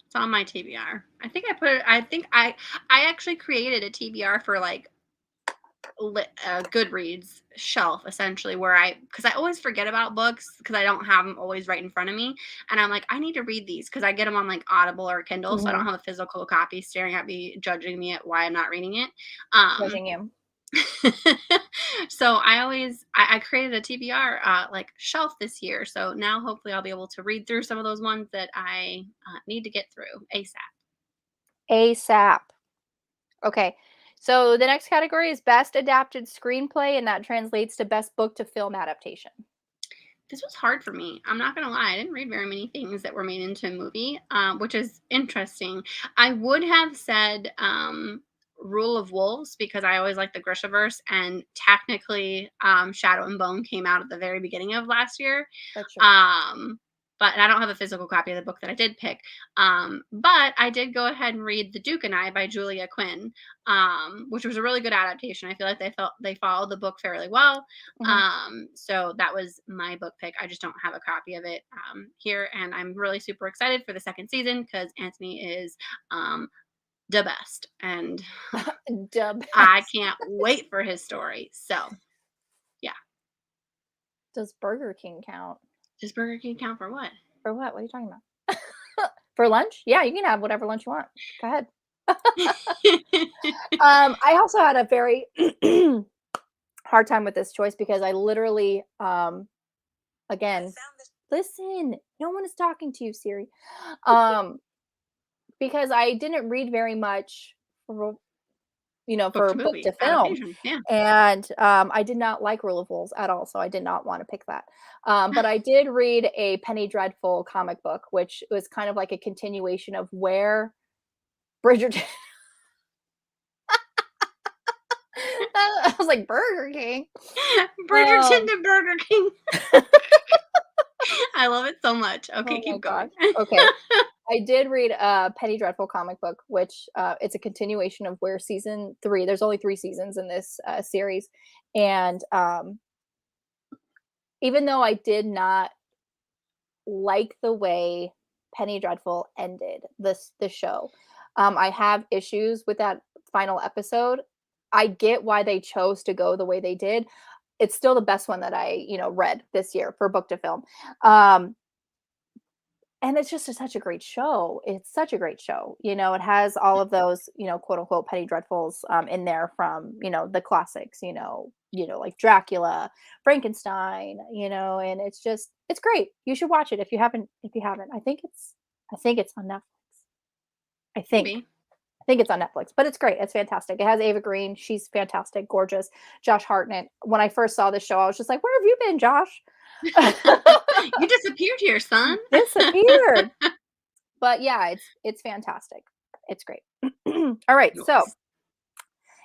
It's on my TBR. I think I actually created a TBR for like Goodreads shelf essentially because I always forget about books because I don't have them always right in front of me, and I'm like, I need to read these because I get them on like Audible or Kindle, so I don't have a physical copy staring at me judging me at why I'm not reading it. Judging you. So I created a TBR like shelf this year, so now hopefully I'll be able to read through some of those ones that I need to get through ASAP. Okay. So the next category is Best Adapted Screenplay, and that translates to Best Book to Film Adaptation. This was hard for me. I'm not gonna lie. I didn't read very many things that were made into a movie, which is interesting. I would have said Rule of Wolves because I always liked the Grishaverse, and technically, Shadow and Bone came out at the very beginning of last year. That's true. But I don't have a physical copy of the book that I did pick. But I did go ahead and read The Duke and I by Julia Quinn, which was a really good adaptation. I feel like they followed the book fairly well. So that was my book pick. I just don't have a copy of it here, and I'm really super excited for the second season because Anthony is the best, and I can't wait for his story. So, yeah. Does Burger King count? Does Burger King count for what? For what? What are you talking about? For lunch? Yeah, you can have whatever lunch you want. Go ahead. I also had a very hard time with this choice because I literally, again, listen, no one is talking to you, Siri. Because I didn't read very much for book to film. Yeah. And I did not like Rule of Wolves at all, so I did not want to pick that. But I did read a Penny Dreadful comic book, which was kind of like a continuation of where Bridgerton. I was like, Burger King. Bridgerton to Burger King. I love it so much. Okay, keep going. Okay. I did read a Penny Dreadful comic book, which it's a continuation of where season 3. There's only 3 seasons in this series, and even though I did not like the way Penny Dreadful ended the show, I have issues with that final episode. I get why they chose to go the way they did. It's still the best one that I read this year for book to film. And it's just such a great show. It's such a great show. It has all of those, quote unquote Penny Dreadfuls in there from, the classics, like Dracula, Frankenstein, and it's great. You should watch it if you haven't. I think it's on Netflix. I think it's on Netflix, but it's great. It's fantastic. It has Ava Green. She's fantastic, gorgeous. Josh Hartnett. When I first saw this show, I was just like, where have you been, Josh? You disappeared here, son. Disappeared. But yeah, it's fantastic. It's great. All right, so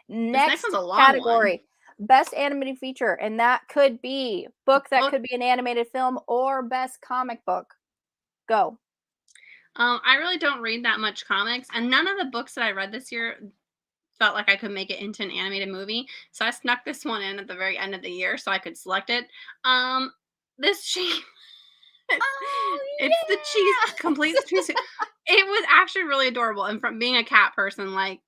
next one's a long category, best animated feature, and that could be book that could be an animated film or best comic book. Go. I really don't read that much comics, and none of the books that I read this year felt like I could make it into an animated movie. So I snuck this one in at the very end of the year so I could select it. This cheese. It's the cheese complete cheese. It was actually really adorable, and from being a cat person, like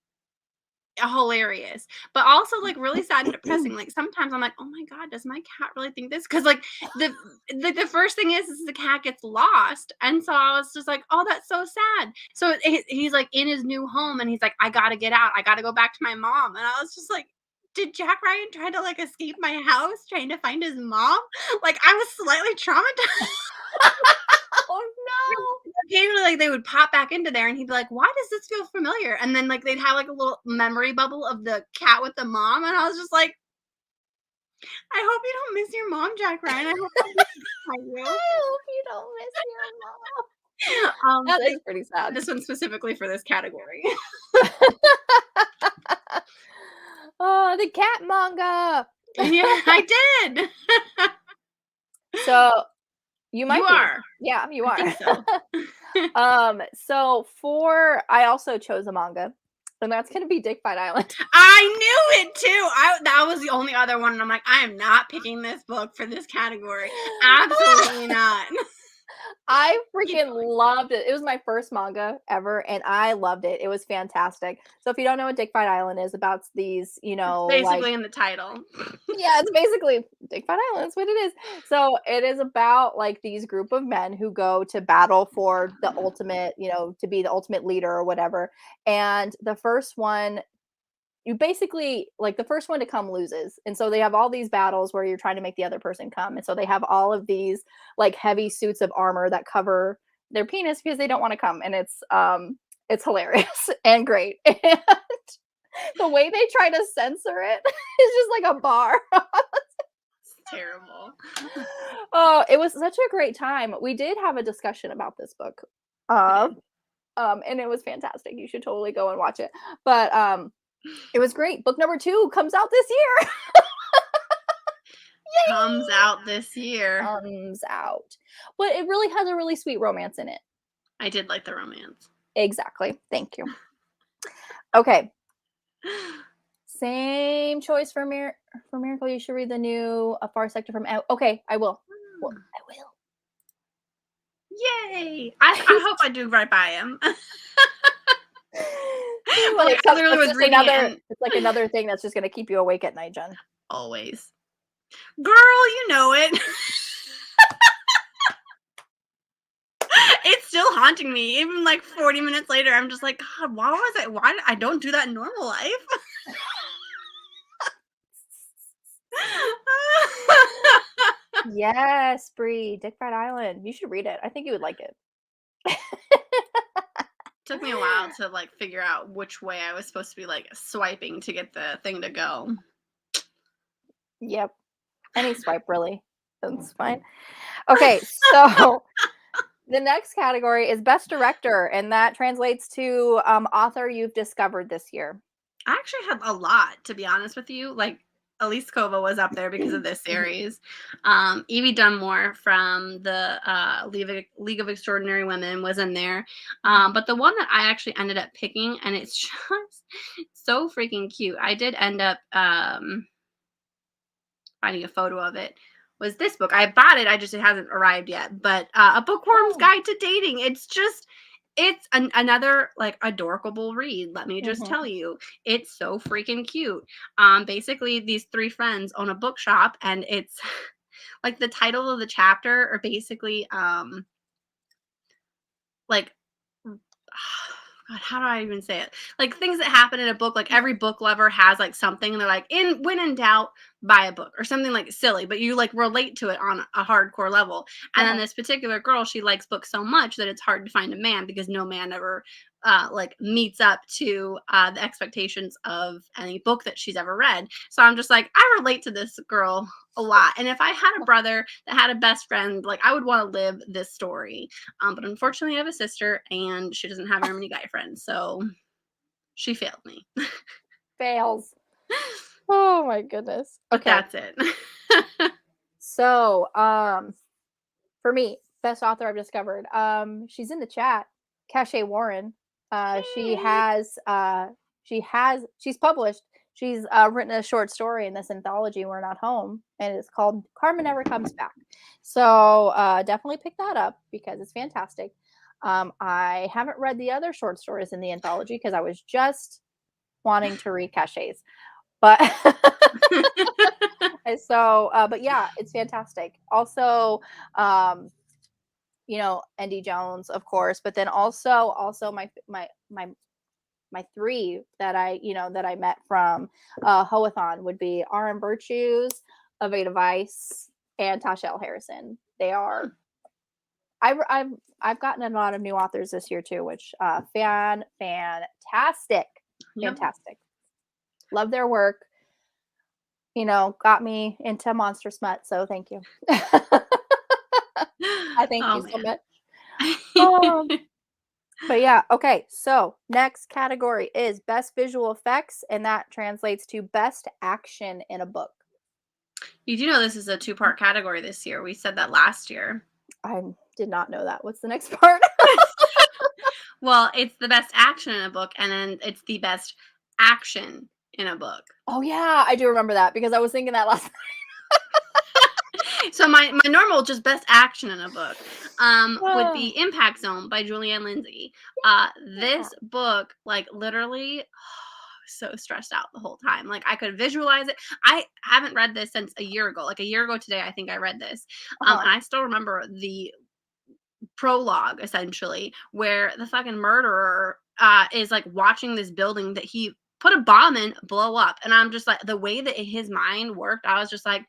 hilarious, but also like really sad and depressing. Like sometimes I'm like, oh my god, does my cat really think this? Because like the first thing is the cat gets lost, and so I was just like, oh, that's so sad. So he's like in his new home, and he's like, I gotta get out, I gotta go back to my mom, and I was just like, did Jack Ryan try to like escape my house trying to find his mom? Like I was slightly traumatized. Oh no. Occasionally, like they would pop back into there, and he'd be like, "Why does this feel familiar?" And then like they'd have like a little memory bubble of the cat with the mom, and I was just like, "I hope you don't miss your mom, Jack Ryan. I hope you don't miss your mom." That is pretty sad. This one specifically for this category. the cat manga. Yeah, I did. So you might You be. are. Yeah, you I are. think so. So I also chose a manga, and that's gonna be Dick Fight Island. I knew it too. That was the only other one, and I'm like, I am not picking this book for this category. Absolutely not. I freaking loved it. It was my first manga ever, and I loved it. It was fantastic. So if you don't know what Dick Fight Island is, about these, Basically in the title. yeah, it's basically Dick Fight Island. That's what it is. So it is about like these group of men who go to battle for the ultimate, to be the ultimate leader or whatever. And the first one, you basically like the first one to come loses. And so they have all these battles where you're trying to make the other person come. And so they have all of these like heavy suits of armor that cover their penis because they don't want to come. And it's hilarious and great. And the way they try to censor it is just like a bar. It's terrible. Oh, it was such a great time. We did have a discussion about this book. And it was fantastic. You should totally go and watch it. But it was great. Book number 2 comes out this year. Comes out this year. Comes out. But it really has a really sweet romance in it. I did like the romance. Exactly. Thank you. Okay. Same choice for Miracle. You should read the new A Far Sector from Okay, I will. Well, I will. Yay! I hope I do right by him. Like, I literally was reading it's like another thing that's just gonna keep you awake at night, Jen. Always. Girl, you know it. It's still haunting me. Even like 40 minutes later, I'm just like, God, why I don't do that in normal life? Yes, Bree, Dick Fight Island. You should read it. I think you would like it. Took me a while to like figure out which way I was supposed to be like swiping to get the thing to go. Yep. Any swipe, really. That's fine. Okay, so the next category is Best Director, and that translates to author you've discovered this year. I actually had a lot, to be honest with you. Like, Elise Kova was up there because of this series. Evie Dunmore from the League of Extraordinary Women was in there. But the one that I actually ended up picking, and it's just so freaking cute. I did end up finding a photo of it, was this book. I bought it, it hasn't arrived yet. But A Bookworm's Guide to Dating. It's another like adorable read. Let me just tell you, it's so freaking cute. Basically, these 3 friends own a bookshop, and it's like the title of the chapter are basically like God, how do I even say it? Like things that happen in a book. Like every book lover has like something, and they're like, when in doubt, buy a book, or something like silly, but you like relate to it on a hardcore level. And then this particular girl, she likes books so much that it's hard to find a man because no man ever like meets up to the expectations of any book that she's ever read. So I'm just like, I relate to this girl a lot. And if I had a brother that had a best friend, like I would want to live this story. But unfortunately, I have a sister, and she doesn't have very many guy friends, so she failed me. Fails. Oh my goodness. But that's it. So, for me, best author I've discovered. She's in the chat. Cache Warren. She's published. She's written a short story in this anthology, We're Not Home, and it's called Karma Never Comes Back. So definitely pick that up because it's fantastic. I haven't read the other short stories in the anthology because I was just wanting to read Cache's. But but yeah, it's fantastic. Also, Andy Jones, of course, but then also my 3 that I met from Hoathon would be R.M. Virtues, Aveda Weiss, and Tasha L. Harrison. They are. I've gotten a lot of new authors this year too, which fantastic. Yep. Fantastic. Love their work. Got me into Monster Smut, so thank you. I thank you so much. But yeah, okay. So next category is best visual effects, and that translates to best action in a book. You do know this is a two-part category this year. We said that last year. I did not know that. What's the next part? Well, it's the best action in a book, and then it's the best action in a book. Oh yeah, I do remember that because I was thinking that last. So my normal just best action in a book would Oh, be Impact Zone by Julian and Lindsay. yeah. This book, like literally, so stressed out the whole time. Like I could visualize it. I haven't read this since a year ago. Like a year ago today, I think I read this. Uh-huh. And I still remember the prologue essentially where the fucking murderer is like watching this building that he put a bomb in blow up, and I'm just like, the way that his mind worked, I was just like,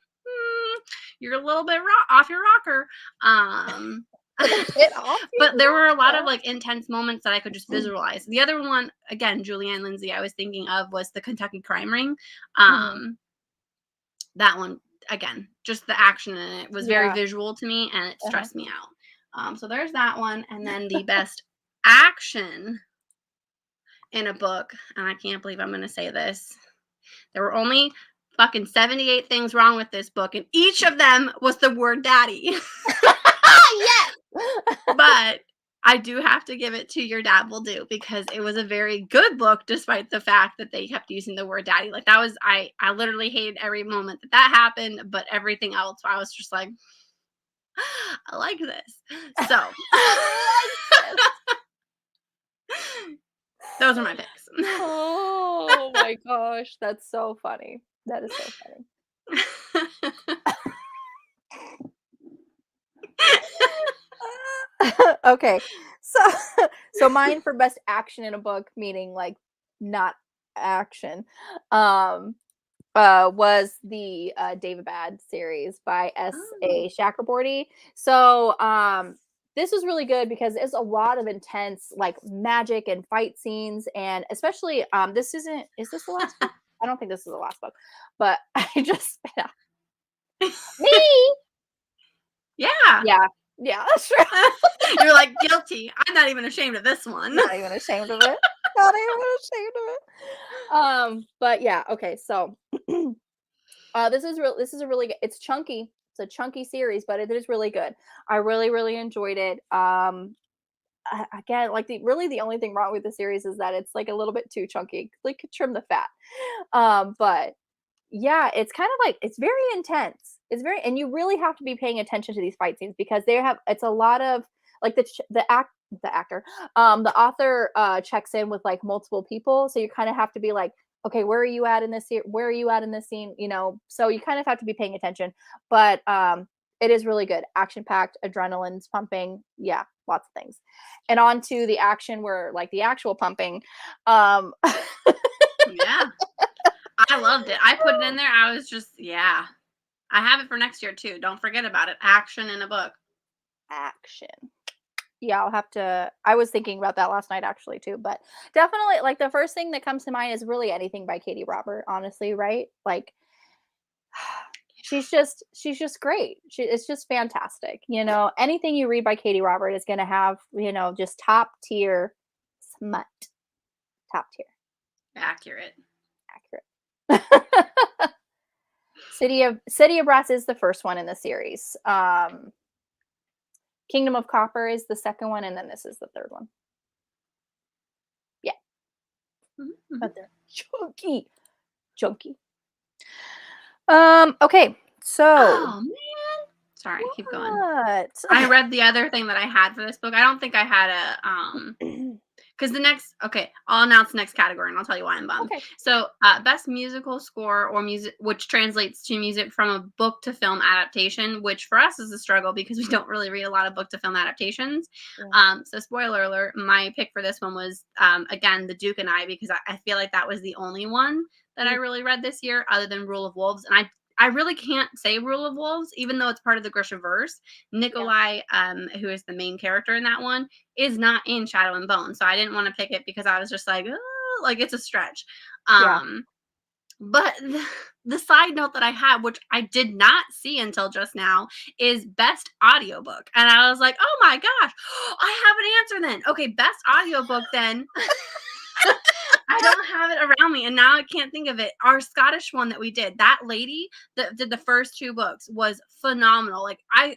you're a little bit off your rocker. um A bit off but there were a lot of your like intense moments that I could just visualize. The other one, again, Julianne Lindsay, I was thinking of was the Kentucky Crime Ring. Mhm. That one, again, just the action in it was very Yeah. visual to me, and it Uh-huh. stressed me out. So there's that one, and then the best action in a book, and I can't believe I'm going to say this. There were only fucking 78 things wrong with this book, and each of them was the word daddy. Yes. But I do have to give it to Your Dad Will Do, because it was a very good book despite the fact that they kept using the word daddy. Like that was, I literally hated every moment that that happened, but everything else I was just like, I like this. So I like this. those are my picks. Oh my gosh, that's so funny. That is so funny. Okay. So so mine for best action in a book, meaning like not action, um, was the David Bad series by Oh. S.A. Chakraborty. So this was really good because there's a lot of intense like magic and fight scenes, and especially this isn't is this the last book? I don't think this is the last book, but I just me. Yeah. Yeah. Yeah, that's true. You're like, guilty. I'm not even ashamed of this one. Not even ashamed of it. Not even ashamed of it. But yeah, okay, so this is a really good, it's chunky. It's a chunky series, but it is really good. I really, really enjoyed it. Again, like the only thing wrong with the series is that it's like a little bit too chunky. Like trim the fat. But yeah, it's kind of like it's very intense. It's very and you really have to be paying attention to these fight scenes because they have it's a lot of like the actor the author checks in with like multiple people, so you kind of have to be like, okay, where are you at in this here? Where are you at in this scene? You know, so you kind of have to be paying attention. But it is really good, action packed, adrenaline's pumping. Yeah, lots of things. And on to the action where like the actual pumping. Um Yeah. I loved it. I put it in there. I was just, yeah. I have it for next year too. Don't forget about it. Action in a book. action. Yeah, I'll have to I was thinking about that last night actually too, but definitely like the first thing that comes to mind is really anything by Katie Robert, honestly, right? Like she's just great. It's just fantastic. You know, anything you read by Katie Robert is going to have, you know, just top tier smut. Top tier. Accurate. Accurate. City of Brass is the first one in the series. Kingdom of Copper is the second one, and then this is the third one. Yeah, Mhm. but they're chunky. Chunky. Okay, so Oh man. Sorry, keep going. what? I read the other thing that I had for this book. I don't think I had a because the next, okay, I'll announce the next category and I'll tell you why I'm bummed. Okay. So, best musical score or music, which translates to music from a book to film adaptation, which for us is a struggle because we don't really read a lot of book to film adaptations. Yeah. So, spoiler alert, my pick for this one was, again, The Duke and I, because I feel like that was the only one that I Mm, really read this year other than Rule of Wolves. And I really can't say Rule of Wolves, even though it's part of the Grishaverse. yeah. Nikolai, who is the main character in that one, is not in Shadow and Bone. So I didn't want to pick it because I was just like, oh, like it's a stretch. Yeah. Um, But the side note that I have, which I did not see until just now, is best audiobook. And I was like, oh my gosh, I have an answer then. Okay, best audiobook then. I don't have it around me, and now I can't think of it. Our Scottish one that we did, that lady that did the first 2 books was phenomenal. Like, I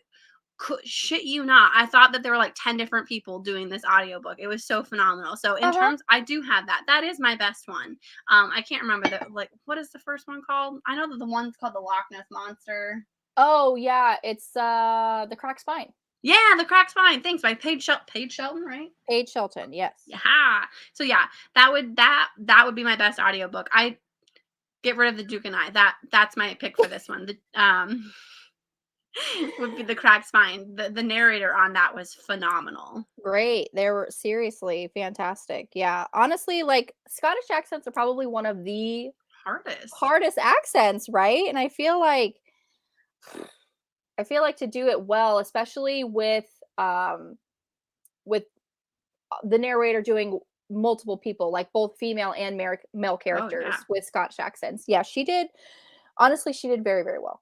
could shit you not, I thought that there were like 10 different people doing this audiobook. It was so phenomenal. So in Uh-huh. terms, I do have that. That is my best one. I can't remember the like what is the first one called? I know that the one's called the Loch Ness Monster. Oh yeah, it's The Cracked Spine. Yeah, The Cracked Spine. Thanks, by Paige Shelton, right? Paige Shelton, yes. Yeah. So yeah, that would be my best audiobook. I get rid of the Duke and I. That's my pick for this one. The would be The Cracked Spine. The narrator on that was phenomenal. Great. They were seriously fantastic. Yeah. Honestly, like Scottish accents are probably one of the Hardest. hardest accents, right? And I feel like to do it well, especially with the narrator doing multiple people, like both female and male Oh yeah. characters with Scottish accents. Yeah, she did. Honestly, she did very, very well.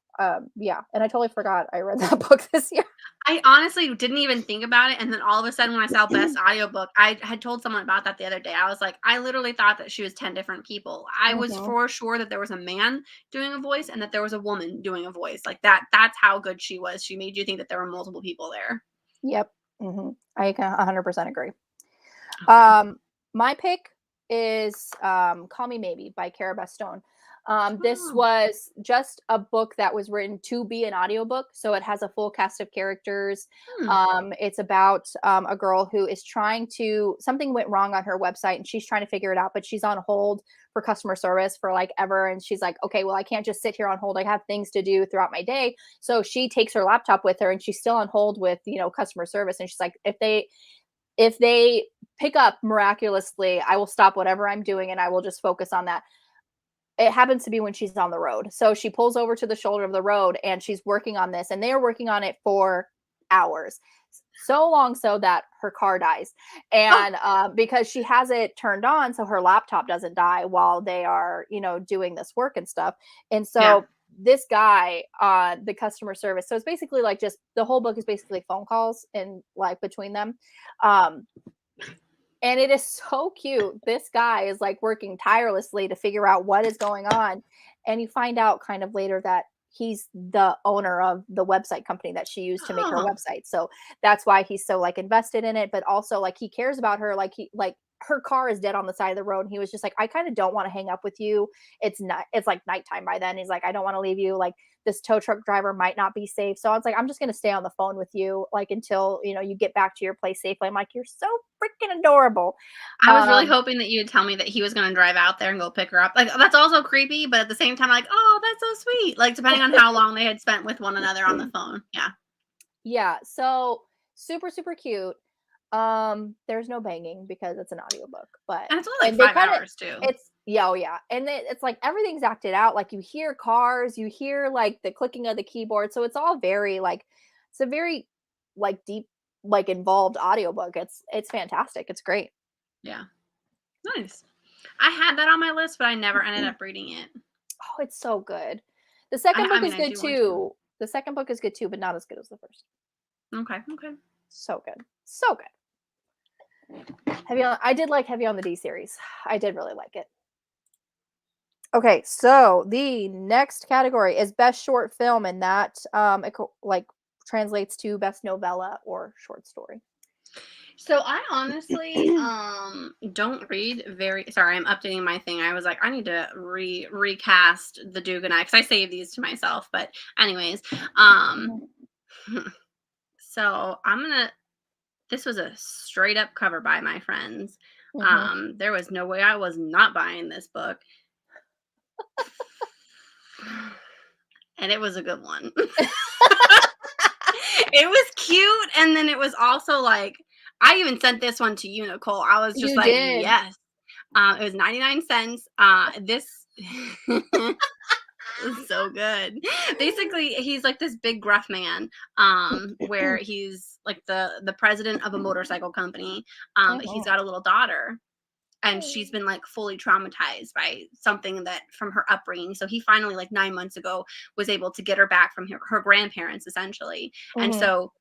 Yeah, and I totally forgot I read that book this year. I honestly didn't even think about it, and then all of a sudden when I saw best audiobook, I had told someone about that the other day. I was like, I literally thought that she was 10 different people. I was Mhm. for sure that there was a man doing a voice and that there was a woman doing a voice. Like that's how good she was. She made you think that there were multiple people there. Yep. I can 100% agree. Okay. Um, my pick is Call Me Maybe by Carabastone. This Oh. was just a book that was written to be an audiobook, so it has a full cast of characters. Hmm. It's about a girl who is trying to, something went wrong on her website and she's trying to figure it out, but she's on hold for customer service for like ever. And she's like, okay, well, I can't just sit here on hold. I have things to do throughout my day. So she takes her laptop with her and she's still on hold with, customer service. And she's like, if they pick up miraculously, I will stop whatever I'm doing and I will just focus on that. It happens to be when she's on the road. So she pulls over to the shoulder of the road and she's working on this, and they are working on it for hours. So long so that her car dies. Oh, And because she has it turned on so her laptop doesn't die while they are, doing this work and stuff. And yeah. so this guy, the customer service, so it's basically like just the whole book is basically phone calls and like between them. Um, and it is so cute. This guy is like working tirelessly to figure out what is going on. And you find out kind of later that he's the owner of the website company that she used to make her Oh. website. So that's why he's so like invested in it, but also like he cares about her. Like her car is dead on the side of the road. And he was just like, I kind of don't want to hang up with you. It's like nighttime by then. He's like, I don't want to leave you. Like this tow truck driver might not be safe. So I was like, I'm just going to stay on the phone with you, like until, you get back to your place safely. I'm like, you're so freaking adorable. I was really Um, hoping that you would tell me that he was gonna drive out there and go pick her up. Like, that's also creepy, but at the same time, like, oh, that's so sweet. Like, depending on how long they had spent with one another on the phone. Yeah. yeah. So super, super cute. There's no banging because it's an audiobook, but And it's only like and they 5 kind of hours too. it's yeah, oh yeah. And it's like everything's acted out. Like you hear cars, you hear like the clicking of the keyboard. So it's all very like it's a very like deep, like involved audiobook. It's fantastic. It's great. Yeah. Nice. I had that on my list, but I never ended up reading it. Oh, it's so good. The second I book mean, is I good do want to. too. The second book is good too, but not as good as the first. Okay, okay. So good. So good. I did like Heavy on the D series. I did really like it. Okay, so the next category is best short film, and that like translates to best novella or short story. So I honestly don't read very sorry, I'm updating my thing. I was like, I need to recast the Duke and I because I saved these to myself. But anyways, um so I'm gonna this was a straight up cover by my friends. Mhm. There was no way I was not buying this book. And it was a good one. It was cute, and then it was also like I even sent this one to you, Nicole. I was just You like, did. yes. It was 99 cents. This was so good. Basically, he's like this big gruff man, where he's like the president of a motorcycle company. But he's Mhm. got a little daughter, and she's been like fully traumatized by something that from her upbringing. So he finally, like 9 months ago, was able to get her back from her grandparents essentially. And so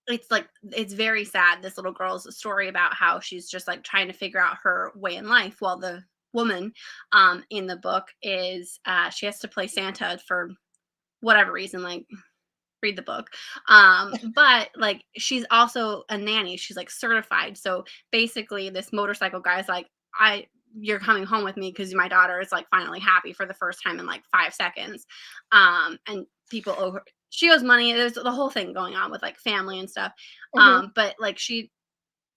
it's like, it's very sad, this little girl's story about how she's just like trying to figure out her way in life, while the woman in the book is she has to play Santa for whatever reason, like read the book. But like she's also a nanny, she's like certified. So basically this motorcycle guy's like, you're coming home with me because my daughter is like finally happy for the first time in like 5 seconds. And people over, she owes money, there's the whole thing going on with like family and stuff. But like she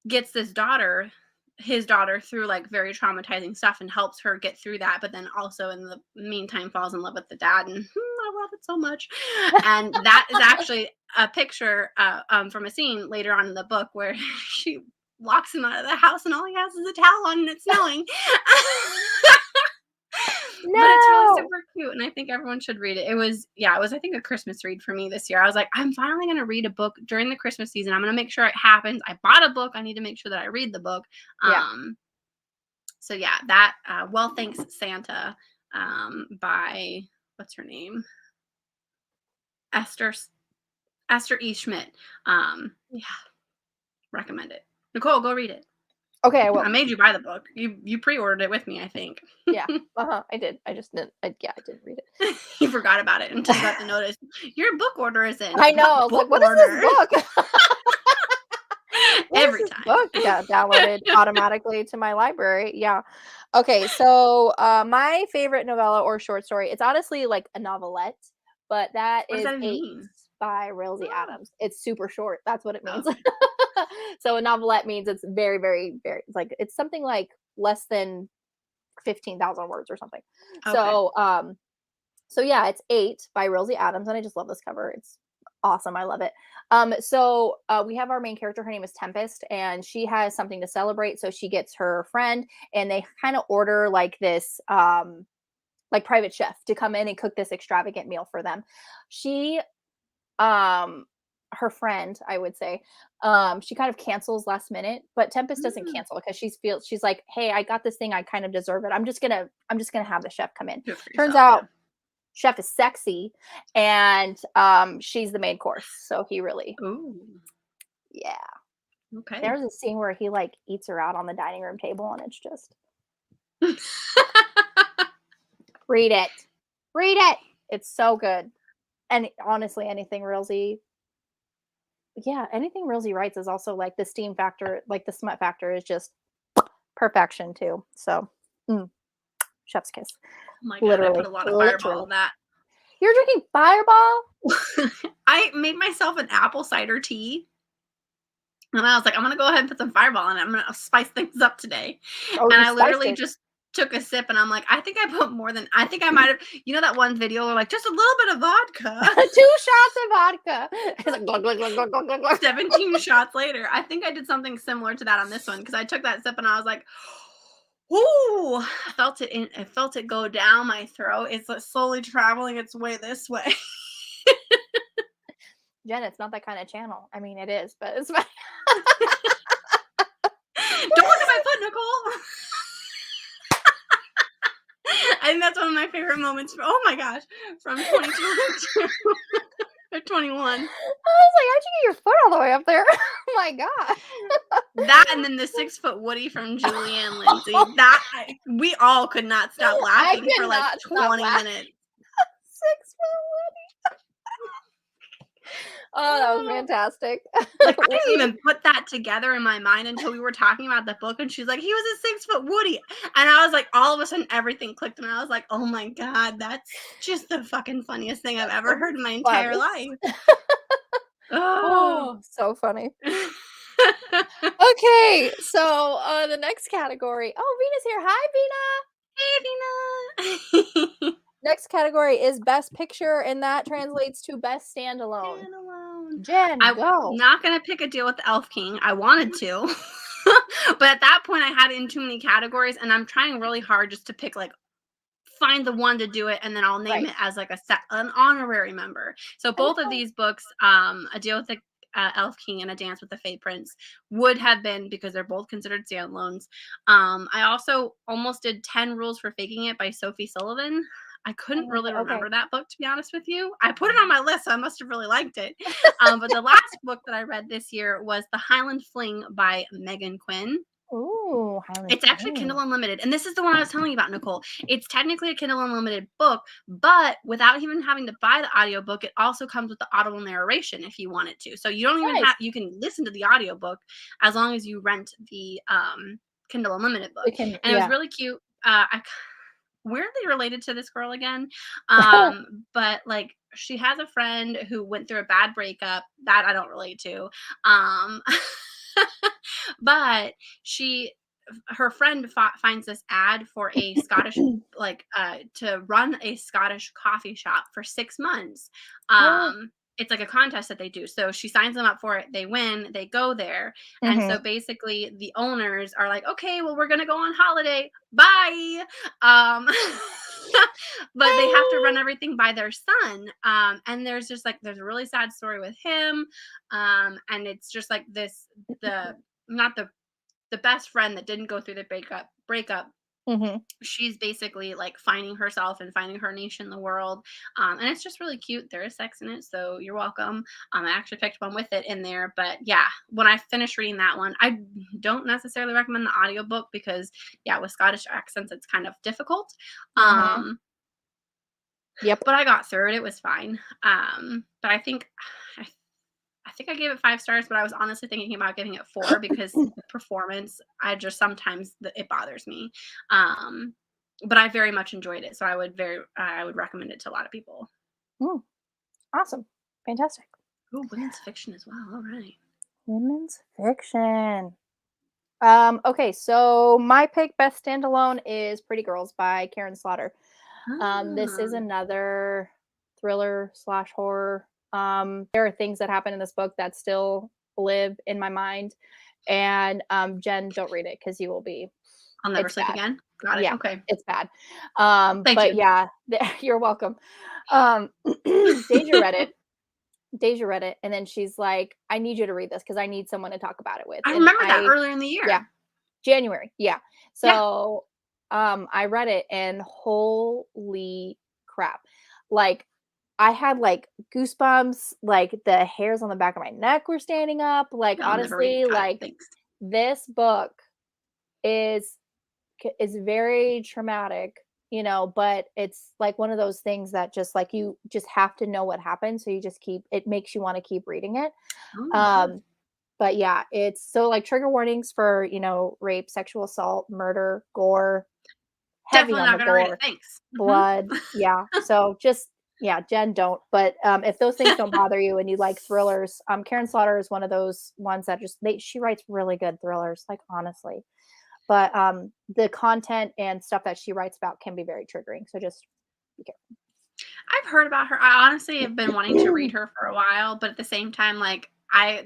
gets this daughter, his daughter, through like very traumatizing stuff and helps her get through that, but then also in the meantime falls in love with the dad, and I love it so much. And that is actually a picture from a scene later on in the book where she walks him out of the house and all he has is a towel on and it's snowing. No. But it's really super cute, and I think everyone should read it. It was I think a Christmas read for me this year. I was like, I'm finally going to read a book during the Christmas season. I'm going to make sure it happens. I bought a book. I need to make sure that I read the book. So yeah, that Well Thanks Santa by, what's her name? Esther E. Schmidt. Recommend it. Nicole, go read it. Okay, I will. I made you buy the book. You pre-ordered it with me, I think. Yeah, I did. I just didn't. I didn't read it. You forgot about it until you got the notice. Your book order is in. I know. I was like, what is this book? Every time. Book got downloaded automatically to my library. Yeah. Okay, so my favorite novella or short story, it's honestly like a novelette, but that What is does that 8 mean? by Rosie Adams. It's super short. That's what it means. So a novelette means it's very, very, very, like, it's something like less than 15,000 words or something. Okay. So yeah, it's 8 by Rosie Adams, and I just love this cover. It's awesome. I love it. So we have our main character. Her name is Tempest, and she has something to celebrate. So she gets her friend, and they kind of order like this, like private chef to come in and cook this extravagant meal for them. She, her friend, I would say, she kind of cancels last minute, but Tempest doesn't cancel because she's like, hey, I got this thing, I kind of deserve it. I'm just gonna have the chef come in. Turns out chef is sexy, and she's the main course, so he really okay. There's a scene where he like eats her out on the dining room table, and it's just read it it's so good. And honestly, anything Rilsey writes is also like the steam factor, like the smut factor is just perfection too. So chef's kiss. Oh my god, I put a lot of Fireball in that. You're drinking Fireball? I made myself an apple cider tea, and I was like, I'm gonna go ahead and put some Fireball in it. I'm gonna spice things up today. And I literally just took a sip, and I'm like, I think I put more than, I think I might have, you know that one video where like, just a little bit of vodka. 2 shots of vodka. It's like glug, glug, glug, glug, glug, glug, glug. 17 shots later. I think I did something similar to that on this one, because I took that sip and I was like, ooh, I felt it go down my throat. It's like slowly traveling its way this way. Jen, it's not that kind of channel. I mean, it is, but it's fine. Don't look at my foot, Nicole. I think that's one of my favorite moments. Oh my gosh, from 22 or 21. I was like, how'd you get your foot all the way up there? Oh my god. That, and then the 6-foot Woody from Julian and Lindsay. That we all could not stop laughing for like 20 minutes. 6-foot Woody. Oh, that was fantastic. Like, I didn't even put that together in my mind until we were talking about the book, and she's like, he was a 6-foot Woody. And I was like, all of a sudden everything clicked, and I was like, oh my god, that's just the fucking funniest thing I've ever heard in my entire life. Oh, so funny. Okay, so the next category. Oh, Vina's here. Hi, Vina. Hey, Vina. Next category is Best Picture, and that translates to Best Standalone. Jen, go. I'm not going to pick a deal with the Elf King. I wanted to. But at that point, I had it in too many categories, and I'm trying really hard just to pick, like, find the one to do it, and then I'll name it as, like, an honorary member. So both of these books, A Deal with the Elf King and A Dance with the Fey Prince would have been, because they're both considered standalones. I also almost did 10 Rules for Faking It by Sophie Sullivan. I couldn't really Okay. remember that book, to be honest with you. I put it on my list, so I must have really liked it. But the last book that I read this year was The Highland Fling by Megan Quinn. Ooh, Highland It's actually Fling. Kindle Unlimited, and this is the one I was telling you about, Nicole. It's technically a Kindle Unlimited book, but without even having to buy the audiobook, it also comes with the audible narration if you wanted to. So you don't even Nice. you can listen to the audiobook as long as you rent the Kindle Unlimited book. We can, And it was yeah. really cute. I weirdly related to this girl again. But like she has a friend who went through a bad breakup that I don't relate to. Um but she her friend finds this ad for a Scottish, like to run a Scottish coffee shop for 6 months. It's like a contest that they do. So she signs them up for it. They win. They go there, and so Mhm. basically the owners are like, "Okay, well, we're gonna go on holiday. Bye." Um, but they have to run everything by their son. And there's a really sad story with him. And it's just like this the not the best friend that didn't go through the breakup. Mhm. She's basically like finding herself and finding her niche in the world. And it's just really cute. There is sex in it, so you're welcome. I actually picked one with it in there, but yeah, when I finished reading that one, I don't necessarily recommend the audiobook because yeah, with Scottish accents it's kind of difficult. Mhm. um Yep. but I got through it. It was fine. But I I think I gave it 5 stars, but I was honestly thinking about giving it 4 because performance, I just sometimes it bothers me. Um, but I very much enjoyed it, so I would recommend it to a lot of people. Mm, awesome. Fantastic. Ooh, women's fiction as well. All right. Women's fiction. Okay, so my pick best standalone is Pretty Girls by Karen Slaughter. This is Ah, another thriller slash horror. There are things that happen in this book that still live in my mind. And Jen, don't read it because you will be. I'll never It's sleep bad. again. Got it. Yeah, Okay. it's bad. Thank But you. yeah, you're welcome. Deja read it. Deja read it, and then she's like, "I need you to read this because I need someone to talk about it with." I And remember that earlier in the yeah, year. January, yeah. Yeah. So, I read it, and holy crap! Like, I had like goosebumps, like the hairs on the back of my neck were standing up. Like, I'll never read it. honestly, Got it. like Thanks. this book is is very traumatic, but it's like one of those things that just like you just have to know what happened, so you just keep it makes you want to keep reading it. Oh, good. Um, but yeah, it's so like trigger warnings for, rape, sexual assault, murder, gore, heavy Definitely on not the gonna read it. gore, Thanks. blood. Yeah. So just yeah, Jen, don't. But if those things don't bother you and you like thrillers, Karen Slaughter is one of those ones that she writes really good thrillers, like honestly. But the content and stuff that she writes about can be very triggering. So just be I've heard about her. I honestly have been wanting to read careful. her for a while, but at the same time, like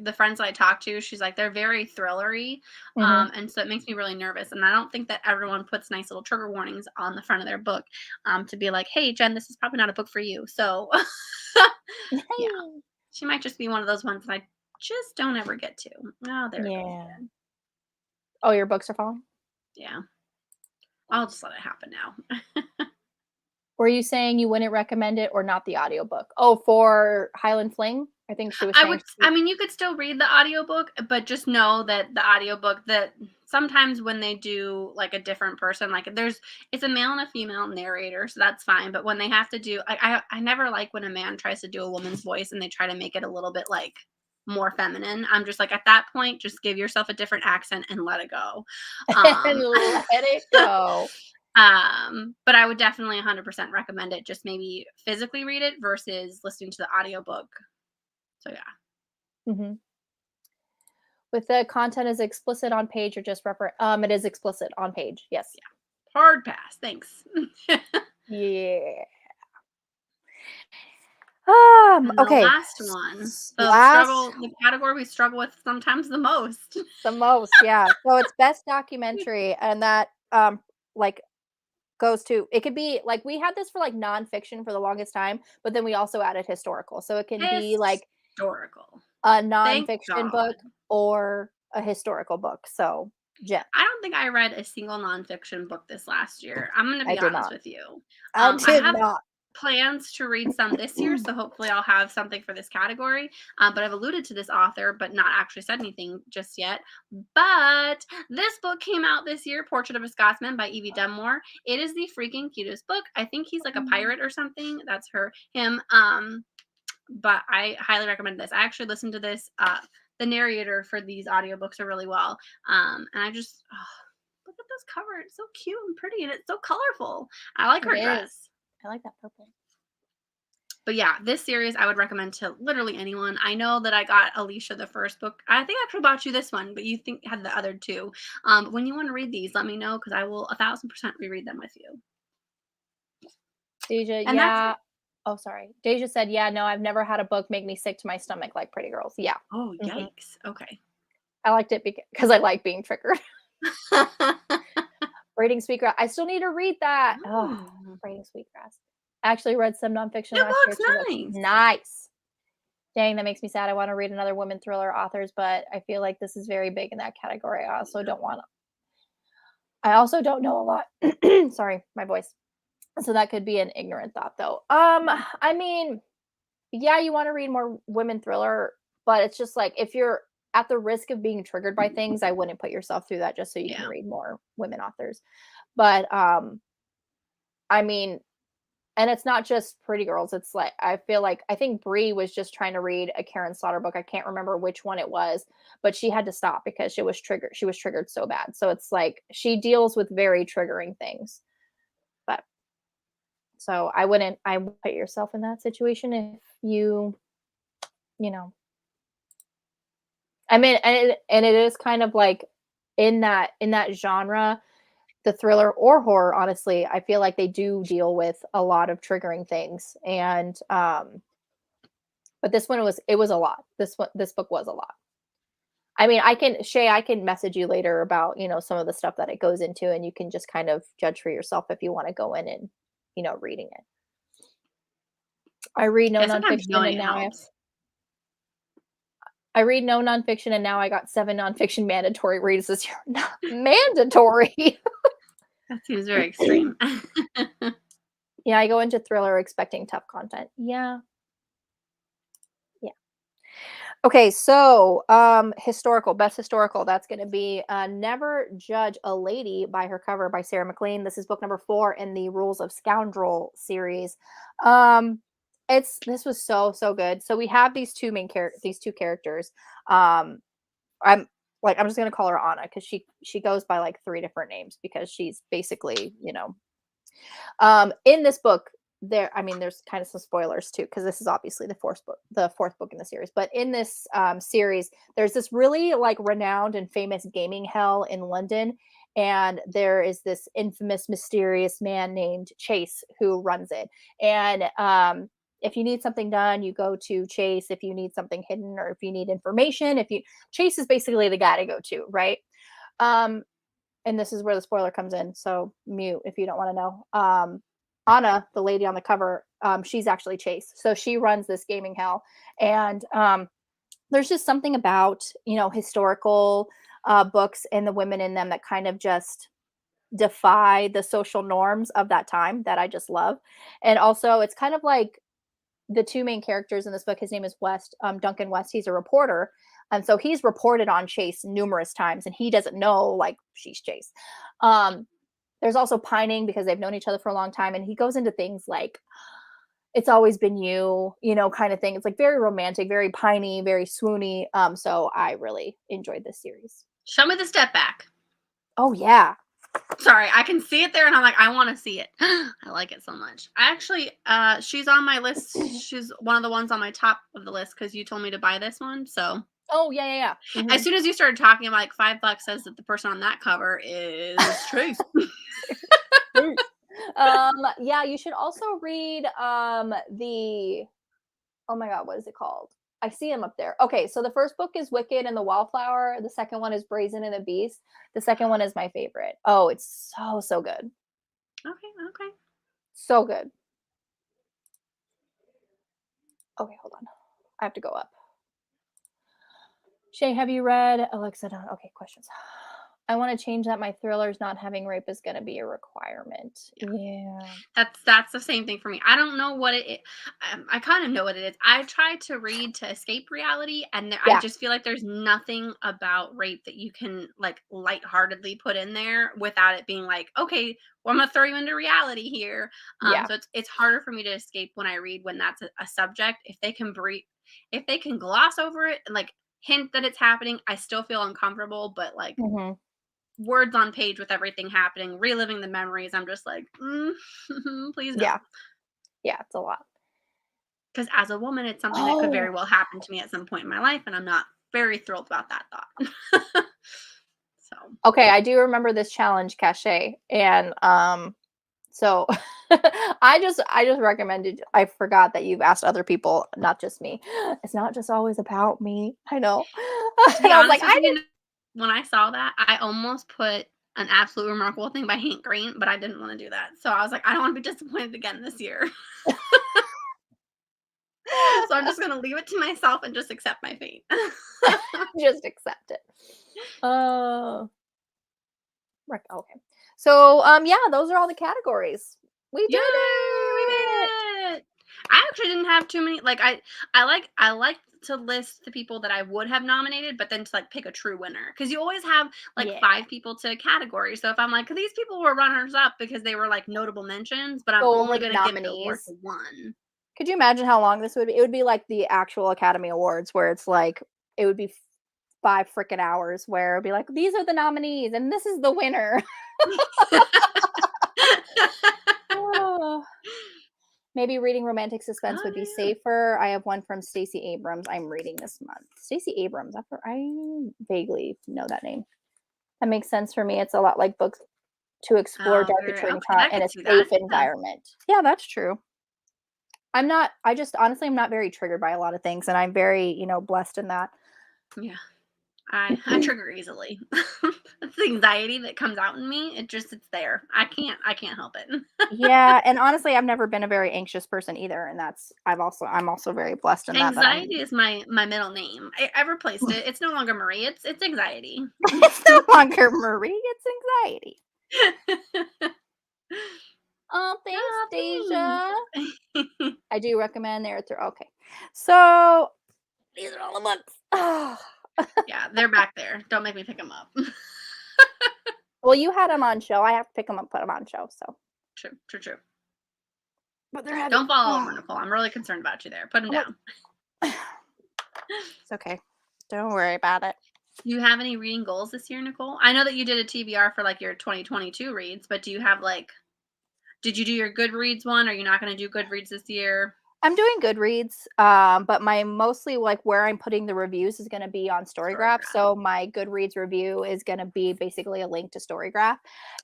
the friends I talk to, she's like they're very thrillery, Hmm. and so it makes me really nervous. And I don't think that everyone puts nice little trigger warnings on the front of their book, to be like, "Hey, Jen, this is probably not a book for you." So, yeah, she might just be one of those ones that I just don't ever get to. Oh, there it goes Yeah. again. Oh, your books are falling? Yeah, I'll just let it happen now. Were you saying you wouldn't recommend it or not the audiobook? Oh, for Highland Fling? I think she was saying I mean, you could still read the audiobook, but just know that the audiobook that sometimes when they do like a different person, like it's a male and a female narrator, so that's fine. But when they have to do I never like when a man tries to do a woman's voice and they try to make it a little bit like more feminine. I'm just like at that point, just give yourself a different accent and let it go. and Um let it go. but I would definitely 100% recommend it. Just maybe physically read it versus listening to the audiobook. So yeah. Mhm. With the content is explicit on page or just it is explicit on page. Yes. Hard pass, thanks. Yeah. And the Okay. last one, Last the category we struggle with sometimes the most. the most, yeah. So it's best documentary and that like goes to it could be like we had this for like nonfiction for the longest time, but then we also added historical. So it can be like Historical. a Thank nonfiction book God. or a historical book. So, Jen, I don't think I read a single nonfiction book this last year. I'm gonna I be did honest not. with you. I I did have not. plans to read some this year, so hopefully I'll have something for this category. But I've alluded to this author, but not actually said anything just yet. But this book came out this year, Portrait of a Scotsman by Evie Dunmore. It is the freaking cutest book. I think he's like a pirate or something. That's him. But I highly recommend this. I actually listened to this. The narrator for these audiobooks are really well. And I just look at this cover. It's so cute and pretty, and it's so colorful. I like It her is. dress. I like that purple. But yeah, this series I would recommend to literally anyone. I know that I got Alicia the first book. I think I actually bought you this one, but you think had the other two. But when you want to read these, let me know because I will 1,000% reread them with you. Deja, And that's yeah. it. Oh, sorry. Deja said, yeah, no, I've never had a book make me sick to my stomach like Pretty Girls. Yeah. Oh, Mhm. yikes. Okay. I liked it because I like being triggered. Braiding Sweetgrass. I still need to read that. Oh, Oh, Braiding Sweetgrass. I actually read some nonfiction it last year looks too. That's nice. nice. Dang, that makes me sad. I want to read another women thriller authors, but I feel like this is very big in that category. I also don't know a lot. Sorry, my voice. So that could be an ignorant thought though. I mean, yeah, you want to read more women thriller, but it's just like if you're at the risk of being triggered by things, I wouldn't put yourself through that just so you can Yeah. read more women authors. But I mean, and it's not just Pretty Girls. It's like I think Bree was just trying to read a Karen Slaughter book. I can't remember which one it was, but she had to stop because she was triggered. She was triggered so bad. So it's like she deals with very triggering things. But so I would put yourself in that situation if you know. I mean, and it is kind of like in that genre, the thriller or horror, honestly, I feel like they do deal with a lot of triggering things. And but it was a lot. This book was a lot. I mean, I can message you later about, some of the stuff that it goes into and you can just kind of judge for yourself if you want to go in and, reading it. I read no Yeah, sometimes nonfiction knowing and it now helps. I read no nonfiction and now I got 7 nonfiction mandatory reads this year. Mandatory. That seems very extreme. Yeah, I go into thriller expecting tough content. Yeah. Yeah. Okay, so best historical, that's gonna be Never Judge a Lady by Her Cover by Sarah Mclean. This is book number 4 in the Rules of Scoundrel series. Um this was so good. So we have these two characters. Um I'm I'm just gonna call her Anna because she goes by like 3 different names because she's basically, in this book, there's kind of some spoilers too, because this is obviously the fourth book in the series. But in this series, there's this really like renowned and famous gaming hell in London, and there is this infamous, mysterious man named Chase who runs it. And if you need something done, you go to Chase. If you need something hidden, or if you need information, if you Chase is basically the guy to go to, right? Um, and this is where the spoiler comes in. So mute if you don't want to know. Anna, the lady on the cover, she's actually Chase. So she runs this gaming hell. And there's just something about, historical books and the women in them that kind of just defy the social norms of that time that I just love. And also, it's kind of like the 2 main characters in this book. His name is West, Duncan West. He's a reporter, and so he's reported on Chase numerous times, and he doesn't know like she's Chase. Um, there's also pining because they've known each other for a long time, and he goes into things like "It's always been you," kind of thing. It's like very romantic, very piney, very swoony. So I really enjoyed this series. Show me the step back. Oh yeah, Sorry, I can see it there and I'm like, I want to see it. I like it so much. I actually, she's on my list. She's one of the ones on my top of the list because you told me to buy this one. So oh yeah. as soon as you started talking, I'm like, $5 says that the person on that cover is Trace. Yeah, you should also read the oh my god, what is it called? I see him up there. Okay, so the first book is Wicked and the Wallflower. The second one is Brazen and the Beast. The second one is my favorite. Oh, it's so good. Okay. So good. Okay, hold on. I have to go up. Shay, have you read Alexa? Okay, questions. I want to change that. My thrillers not having rape is going to be a requirement. Yeah. That's the same thing for me. I don't know what it is. I kind of know what it is. I try to read to escape reality, and I Yeah. just feel like there's nothing about rape that you can like lightheartedly put in there without it being like, okay, well, I'm gonna throw you into reality here. Yeah. So it's harder for me to escape when I read when that's a subject. If they can if they can gloss over it and like hint that it's happening, I still feel uncomfortable. But like Hmm. words on page with everything happening, reliving the memories. I'm just like, please no. Yeah. Yeah. It's a lot. Because as a woman, it's something that could Oh, very well happen to me at some point in my life, and I'm not very thrilled about that thought. So, okay. I do remember this challenge, Cachet. And so I just recommended. I forgot that you've asked other people, not just me. It's not just always about me. I know. to And be I was like, honest with I you, when I saw that, I almost put an absolute remarkable thing by Hank Green, but I didn't want to do that. So I was like, I don't want to be disappointed again this year. So I'm just gonna leave it to myself and just accept my fate. just accept it. Uh, okay. So, yeah, those are all the categories. We Yay! did We it. made it. I actually didn't have too many. Like I like to list the people that I would have nominated, but then to like pick a true winner because you always have like Yeah. 5 people to a category. So if I'm like these people were runners up because they were like notable mentions, but I'm So, only like gonna give the award nominees. to one. Could you imagine how long this would be? It would be like the actual Academy Awards where it's like it would be 5 freaking hours where it'd be like, "These are the nominees and this is the winner." Oh. Maybe reading romantic suspense Oh would be yeah. safer. I have one from Stacey Abrams I'm reading this month. Stacey Abrams, I vaguely know that name. That makes sense for me. It's a lot like books to explore Oh, dark very returning okay. trauma I in could a see safe that. Yeah. environment. Yeah, that's true. I just honestly I'm not very triggered by a lot of things and I'm very, blessed in that. Yeah. I trigger easily. It's the anxiety that comes out in me. It's there. I can't help it. Yeah, and honestly, I've never been a very anxious person either, and I'm also very blessed in that Anxiety I'm is my middle name. I replaced it. It's no longer Marie. It's anxiety. it's no longer Marie, it's anxiety. Oh, thanks, Oh, Deja. thanks. I do recommend there through okay. So these are all the books. Oh. Yeah, they're back there. Don't make me pick them up. Well, you had them on show. I have to pick them up, put them on show. So, True, true, true. but they're heavy. Don't fall over, Oh, Nicole. I'm really concerned about you there. Put them I'm like, down. it's okay. Don't worry about it. Do you have any reading goals this year, Nicole? I know that you did a TBR for like your 2022 reads, but do you have like, did you do your Goodreads one? Are you not going to do Goodreads this year? I'm doing Goodreads, but my mostly like where I'm putting the reviews is going to be on Storygraph. Storygraph. So my Goodreads review is going to be basically a link to Storygraph,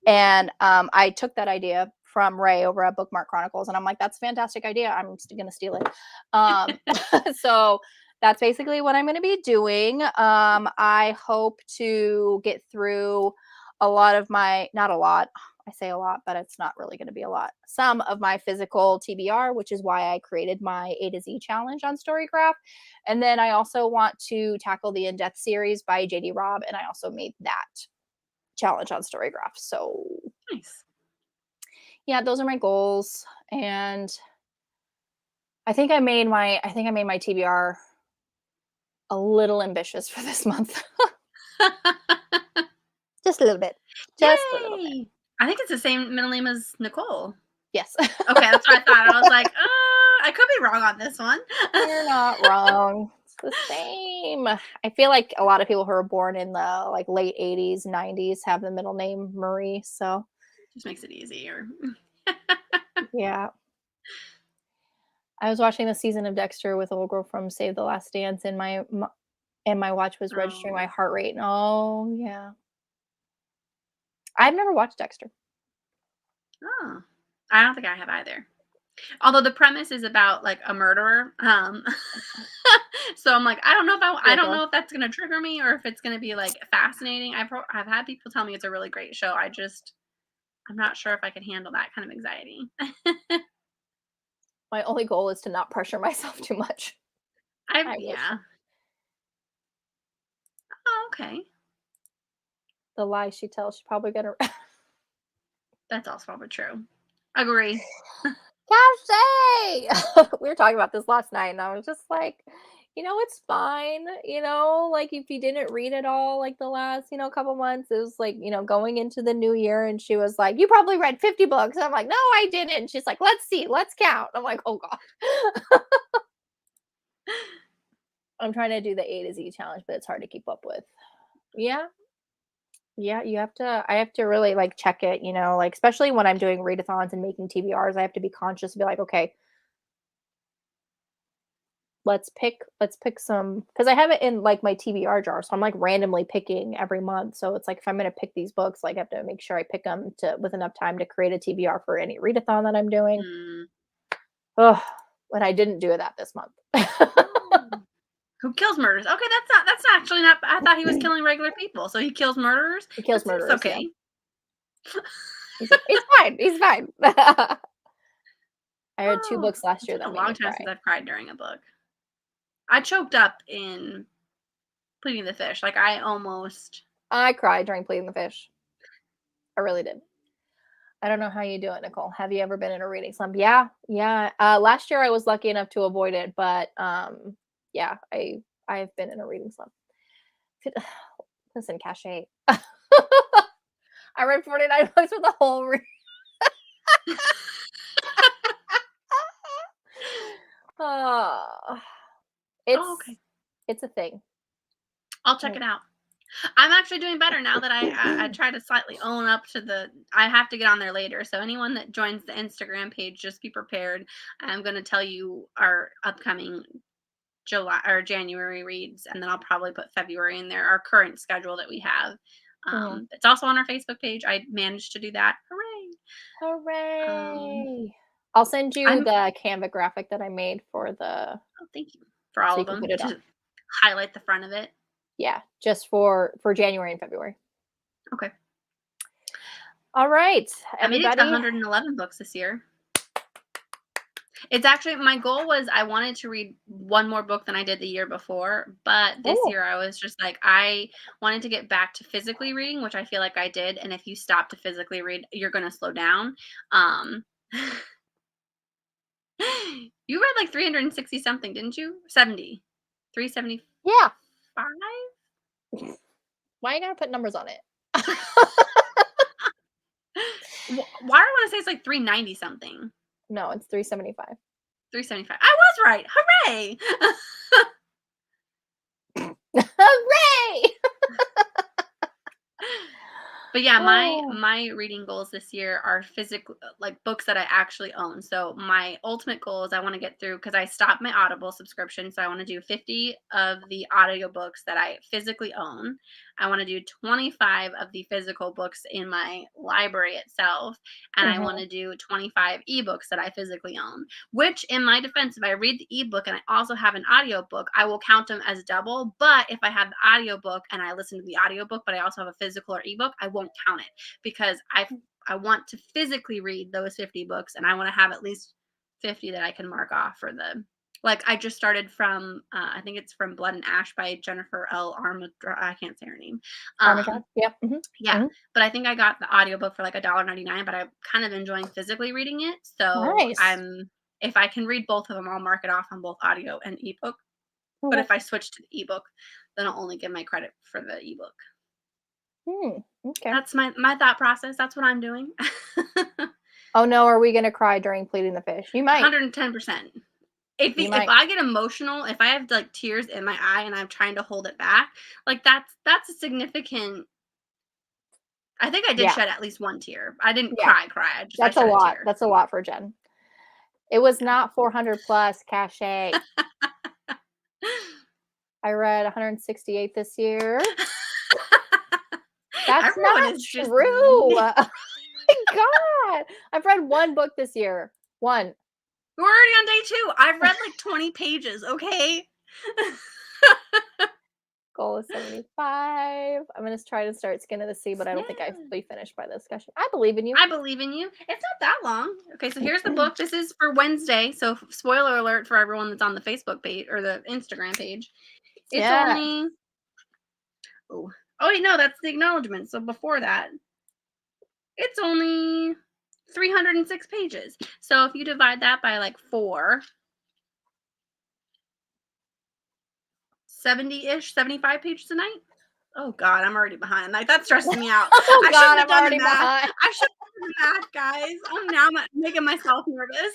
and I took that idea from Ray over at Bookmark Chronicles, and I'm like, that's a fantastic idea. I'm going to steal it. So that's basically what I'm going to be doing. I hope to get through a lot of my, not a lot. I say a lot, but it's not really going to be a lot. Some of my physical TBR, which is why I created my A to Z challenge on Storygraph. And then I also want to tackle the In-Depth series by JD Robb, and I also made that challenge on Storygraph. So, Nice. yeah, those are my goals. And I think I made my TBR a little ambitious for this month. Just a little bit. Just a little bit. Yay! I think it's the same middle name as Nicole. Yes. Okay, that's what I thought. I was like, I could be wrong on this one. You're not wrong. It's the same. I feel like a lot of people who are born in the like late 80s, 90s have the middle name Marie. So, Just makes it easier. yeah. I was watching the season of Dexter with a little girl from Save the Last Dance and my watch was registering my Oh, heart rate. And oh, yeah. I've never watched Dexter. oh, I don't think I have either. Although the premise is about like a murderer, so I'm like, I Yeah, don't though. know if that's gonna trigger me or if it's gonna be like fascinating. I've had people tell me it's a really great show. I'm not sure if I can handle that kind of anxiety. My only goal is to not pressure myself too much. I wish. Yeah. Okay. The lie she tells, she's probably gonna. That's also probably true. Agree. Cassie! We were talking about this last night, and I was just like, it's fine. Like if you didn't read it all, like the last, couple months, it was like, going into the new year, and she was like, you probably read 50 books. And I'm like, no, I didn't. And she's like, let's see, let's count. I'm like, oh God. I'm trying to do the A to Z challenge, but it's hard to keep up with. Yeah. Yeah, I have to really like check it, like especially when I'm doing readathons and making TBRs, I have to be conscious and be like, okay, let's pick some, because I have it in like my TBR jar, so I'm like randomly picking every month. So it's like if I'm gonna pick these books, like I have to make sure I pick them to with enough time to create a TBR for any readathon that I'm doing. Mm. Oh, but I didn't do that this month. Oh. Who kills murderers? Okay, that's actually not. I thought he was killing regular people, so he kills murderers. He kills That seems murderers, okay. yeah. He's fine. He's fine. I read 2 books last It's year been that a made long me time cry. since I've cried during a book. I choked up in Pleading the Fish. Like I cried during Pleading the Fish. I really did. I don't know how you do it, Nicole. Have you ever been in a reading slump? Yeah. Last year I was lucky enough to avoid it, but yeah, I've been in a reading slump. Listen, Cachet. I read 49 books for the whole read. okay. It's a thing. I'll check it out. I'm actually doing better now that I try to slightly own up to the. I have to get on there later, so anyone that joins the Instagram page, just be prepared. I'm going to tell you our upcoming July or January reads, and then I'll probably put February in there. Our current schedule that we have. It's also on our Facebook page. I managed to do that. Hooray! I'll send you the Canva graphic that I made for the. Oh, thank you for all so of you can them. put it Just on. highlight the front of it. Yeah, just for January and February. Okay. All right, I made it to everybody. 111 books this year. It's actually my goal was I wanted to read one more book than I did the year before, but this year I was just like I wanted to get back to physically reading, which I feel like I did. And if you stop to physically read, you're gonna slow down. You read like 360 something, didn't you? 70. 375? Yeah. Why you gotta put numbers on it? Why do I want to say it's like 390 something? No, it's 375. 375. I was right. Hooray! Hooray! But yeah, my reading goals this year are physical, like books that I actually own. So my ultimate goal is I want to get through because I stopped my Audible subscription. So I want to do 50 of the audiobooks that I physically own. I want to do 25 of the physical books in my library itself. And I want to do 25 ebooks that I physically own. Which, in my defense, if I read the ebook and I also have an audiobook, I will count them as double. But if I have the audiobook and I listen to the audiobook, but I also have a physical or ebook, I won't count it because I want to physically read those 50 books, and I want to have at least 50 that I can mark off for the. Like I just started from I think it's from Blood and Ash by Jennifer L. Armadra. I can't say her name. Yep. Yeah, but I think I got the audiobook for like $1.99, but I'm kind of enjoying physically reading it. So Nice. if I can read both of them, I'll mark it off on both audio and ebook. But if I switch to the ebook, then I'll only get my credit for the ebook. Okay. That's my thought process. That's what I'm doing. Oh no, are we gonna cry during Pleading the Fish? You might. 110%. If I get emotional, if I have like tears in my eye and I'm trying to hold it back, like that's a significant. I think I did shed at least one tear. I didn't cry. That's a lot. That's a lot for Jen. It was not 400 plus cachet. I read 168 this year. That's not true. Oh my God. I've read one book this year. One. We're already on day 2. I've read like 20 pages, okay? Goal is 75. I'm going to try to start Skin of the Sea, but I don't think I'll be finished by this discussion. I believe in you. I believe in you. It's not that long. Okay, so here's the book. This is for Wednesday. So spoiler alert for everyone that's on the Facebook page or the Instagram page. It's only Oh, wait, no, that's the acknowledgement. So before that, it's only 306 pages. So if you divide that by like 4, 70-ish, 75 pages a night. Oh God, I'm already behind. Like that stresses me out. Oh I God, shouldn't have I'm done the already math. behind. I should have done the math, guys. Now I'm making myself nervous.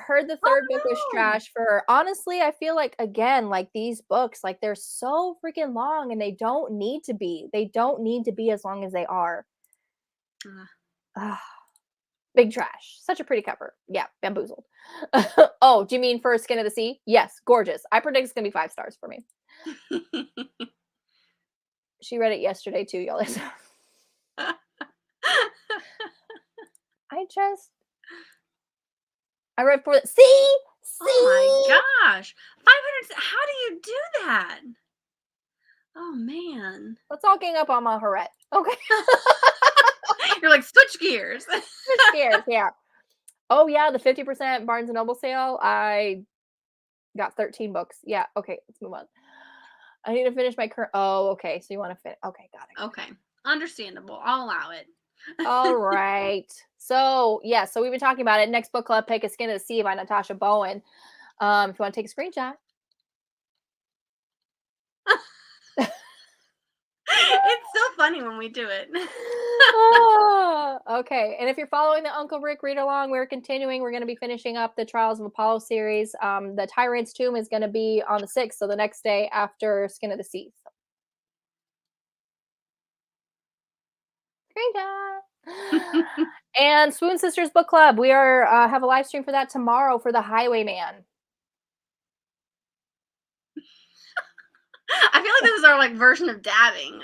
Heard the third book was No. trash for honestly, I feel like again, like these books, like they're so freaking long and they don't need to be. They don't need to be as long as they are. Big trash. Such a pretty cover. Yeah, bamboozled. Oh, do you mean for Skin of the Sea? Yes, gorgeous. I predict it's gonna be 5 stars for me. She read it yesterday too, y'all. I read for see? Oh my See? gosh. 500. How do you do that? Oh man. Let's all gang up on my Harette. Okay. You're like, switch gears. Switch gears, yeah. Oh yeah, the 50% Barnes and Noble sale. I got 13 books. Yeah, okay, let's move on. I need to finish my current. Oh, okay. So you want to finish? Okay, got it. Okay. Understandable. I'll allow it. All right. So yeah, so we've been talking about it. Next book club pick is Skin of the Sea by Natasha Bowen. If you want to take a screenshot. It's so funny when we do it. Okay. And if you're following the Uncle Rick read along, we're continuing. We're going to be finishing up the Trials of Apollo series. The Tyrant's Tomb is going to be on the 6th, so the next day after Skin of the Sea. Screenshot. And Swoon Sisters Book Club. We are have a live stream for that tomorrow for the Highwayman. I feel like this is our like version of dabbing.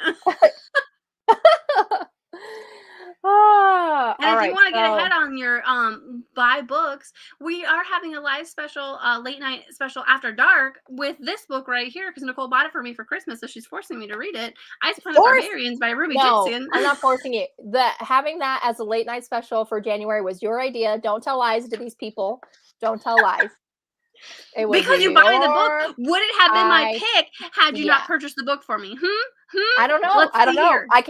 And if you want to get ahead on your buy books, we are having a live special, late night special after dark with this book right here because Nicole bought it for me for Christmas, so she's forcing me to read it. Ice Planet Barbarians by Ruby Gibson. I'm not forcing you. Having that as a late night special for January was your idea. Don't tell lies to these people. Don't tell lies. It was because you buy the book. Would it have been my pick had you not purchased the book for me? I don't know. Let's I don't know. Here. I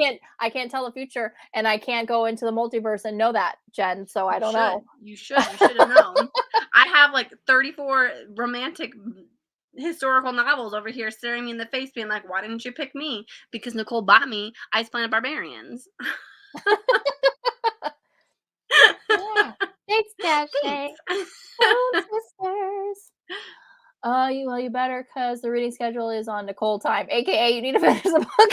can't tell the future, and I can't go into the multiverse and know that, Jen. So I don't know. You should have known. I have like 34 romantic historical novels over here staring me in the face, being like, "Why didn't you pick me?" Because Nicole bought me Ice Planet Barbarians. Yeah. Thanks, Dashay. Sisters. You better because the reading schedule is on Nicole time, aka you need to finish the book.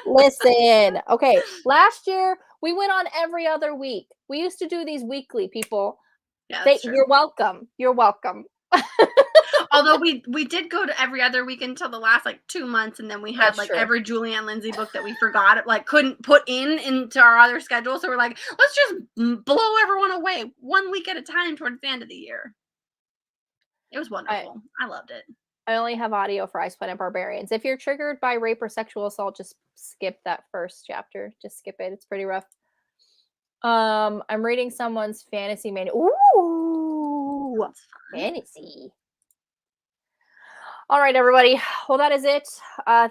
Listen, okay. Last year we went on every other week. We used to do these weekly, people. Yeah, that's true. You're welcome. You're welcome. Although we did go to every other week until the last like 2 months, and then we had every Julian Lindsay book that we forgot, like couldn't put into our other schedule. So we're like, let's just blow everyone away 1 week at a time towards the end of the year. It was wonderful. I loved it. I only have audio for Ice Planet Barbarians. If you're triggered by rape or sexual assault, just skip that first chapter. Just skip it. It's pretty rough. I'm reading someone's fantasy manual. Ooh, fantasy. All right, everybody. Well, that is it.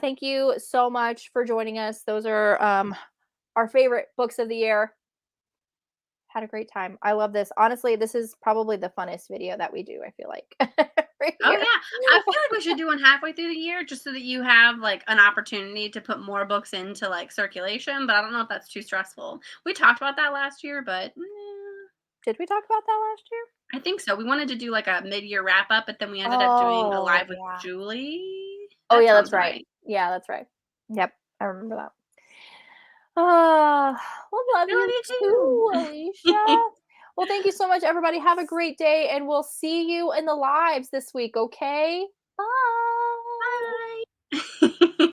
Thank you so much for joining us. Those are our favorite books of the year. Had a great time. I love this. Honestly, this is probably the funnest video that we do, I feel like. Oh, yeah. I feel like we should do one halfway through the year just so that you have like an opportunity to put more books into like circulation, but I don't know if that's too stressful. We talked about that last year, but did we talk about that last year? I think so. We wanted to do like a mid-year wrap up, but then we ended up doing a live with Julie. Oh, yeah, that's right. Yeah, that's right. Yep, I remember that. Well, love you too, Alicia. Well, thank you so much, everybody. Have a great day, and we'll see you in the lives this week, okay?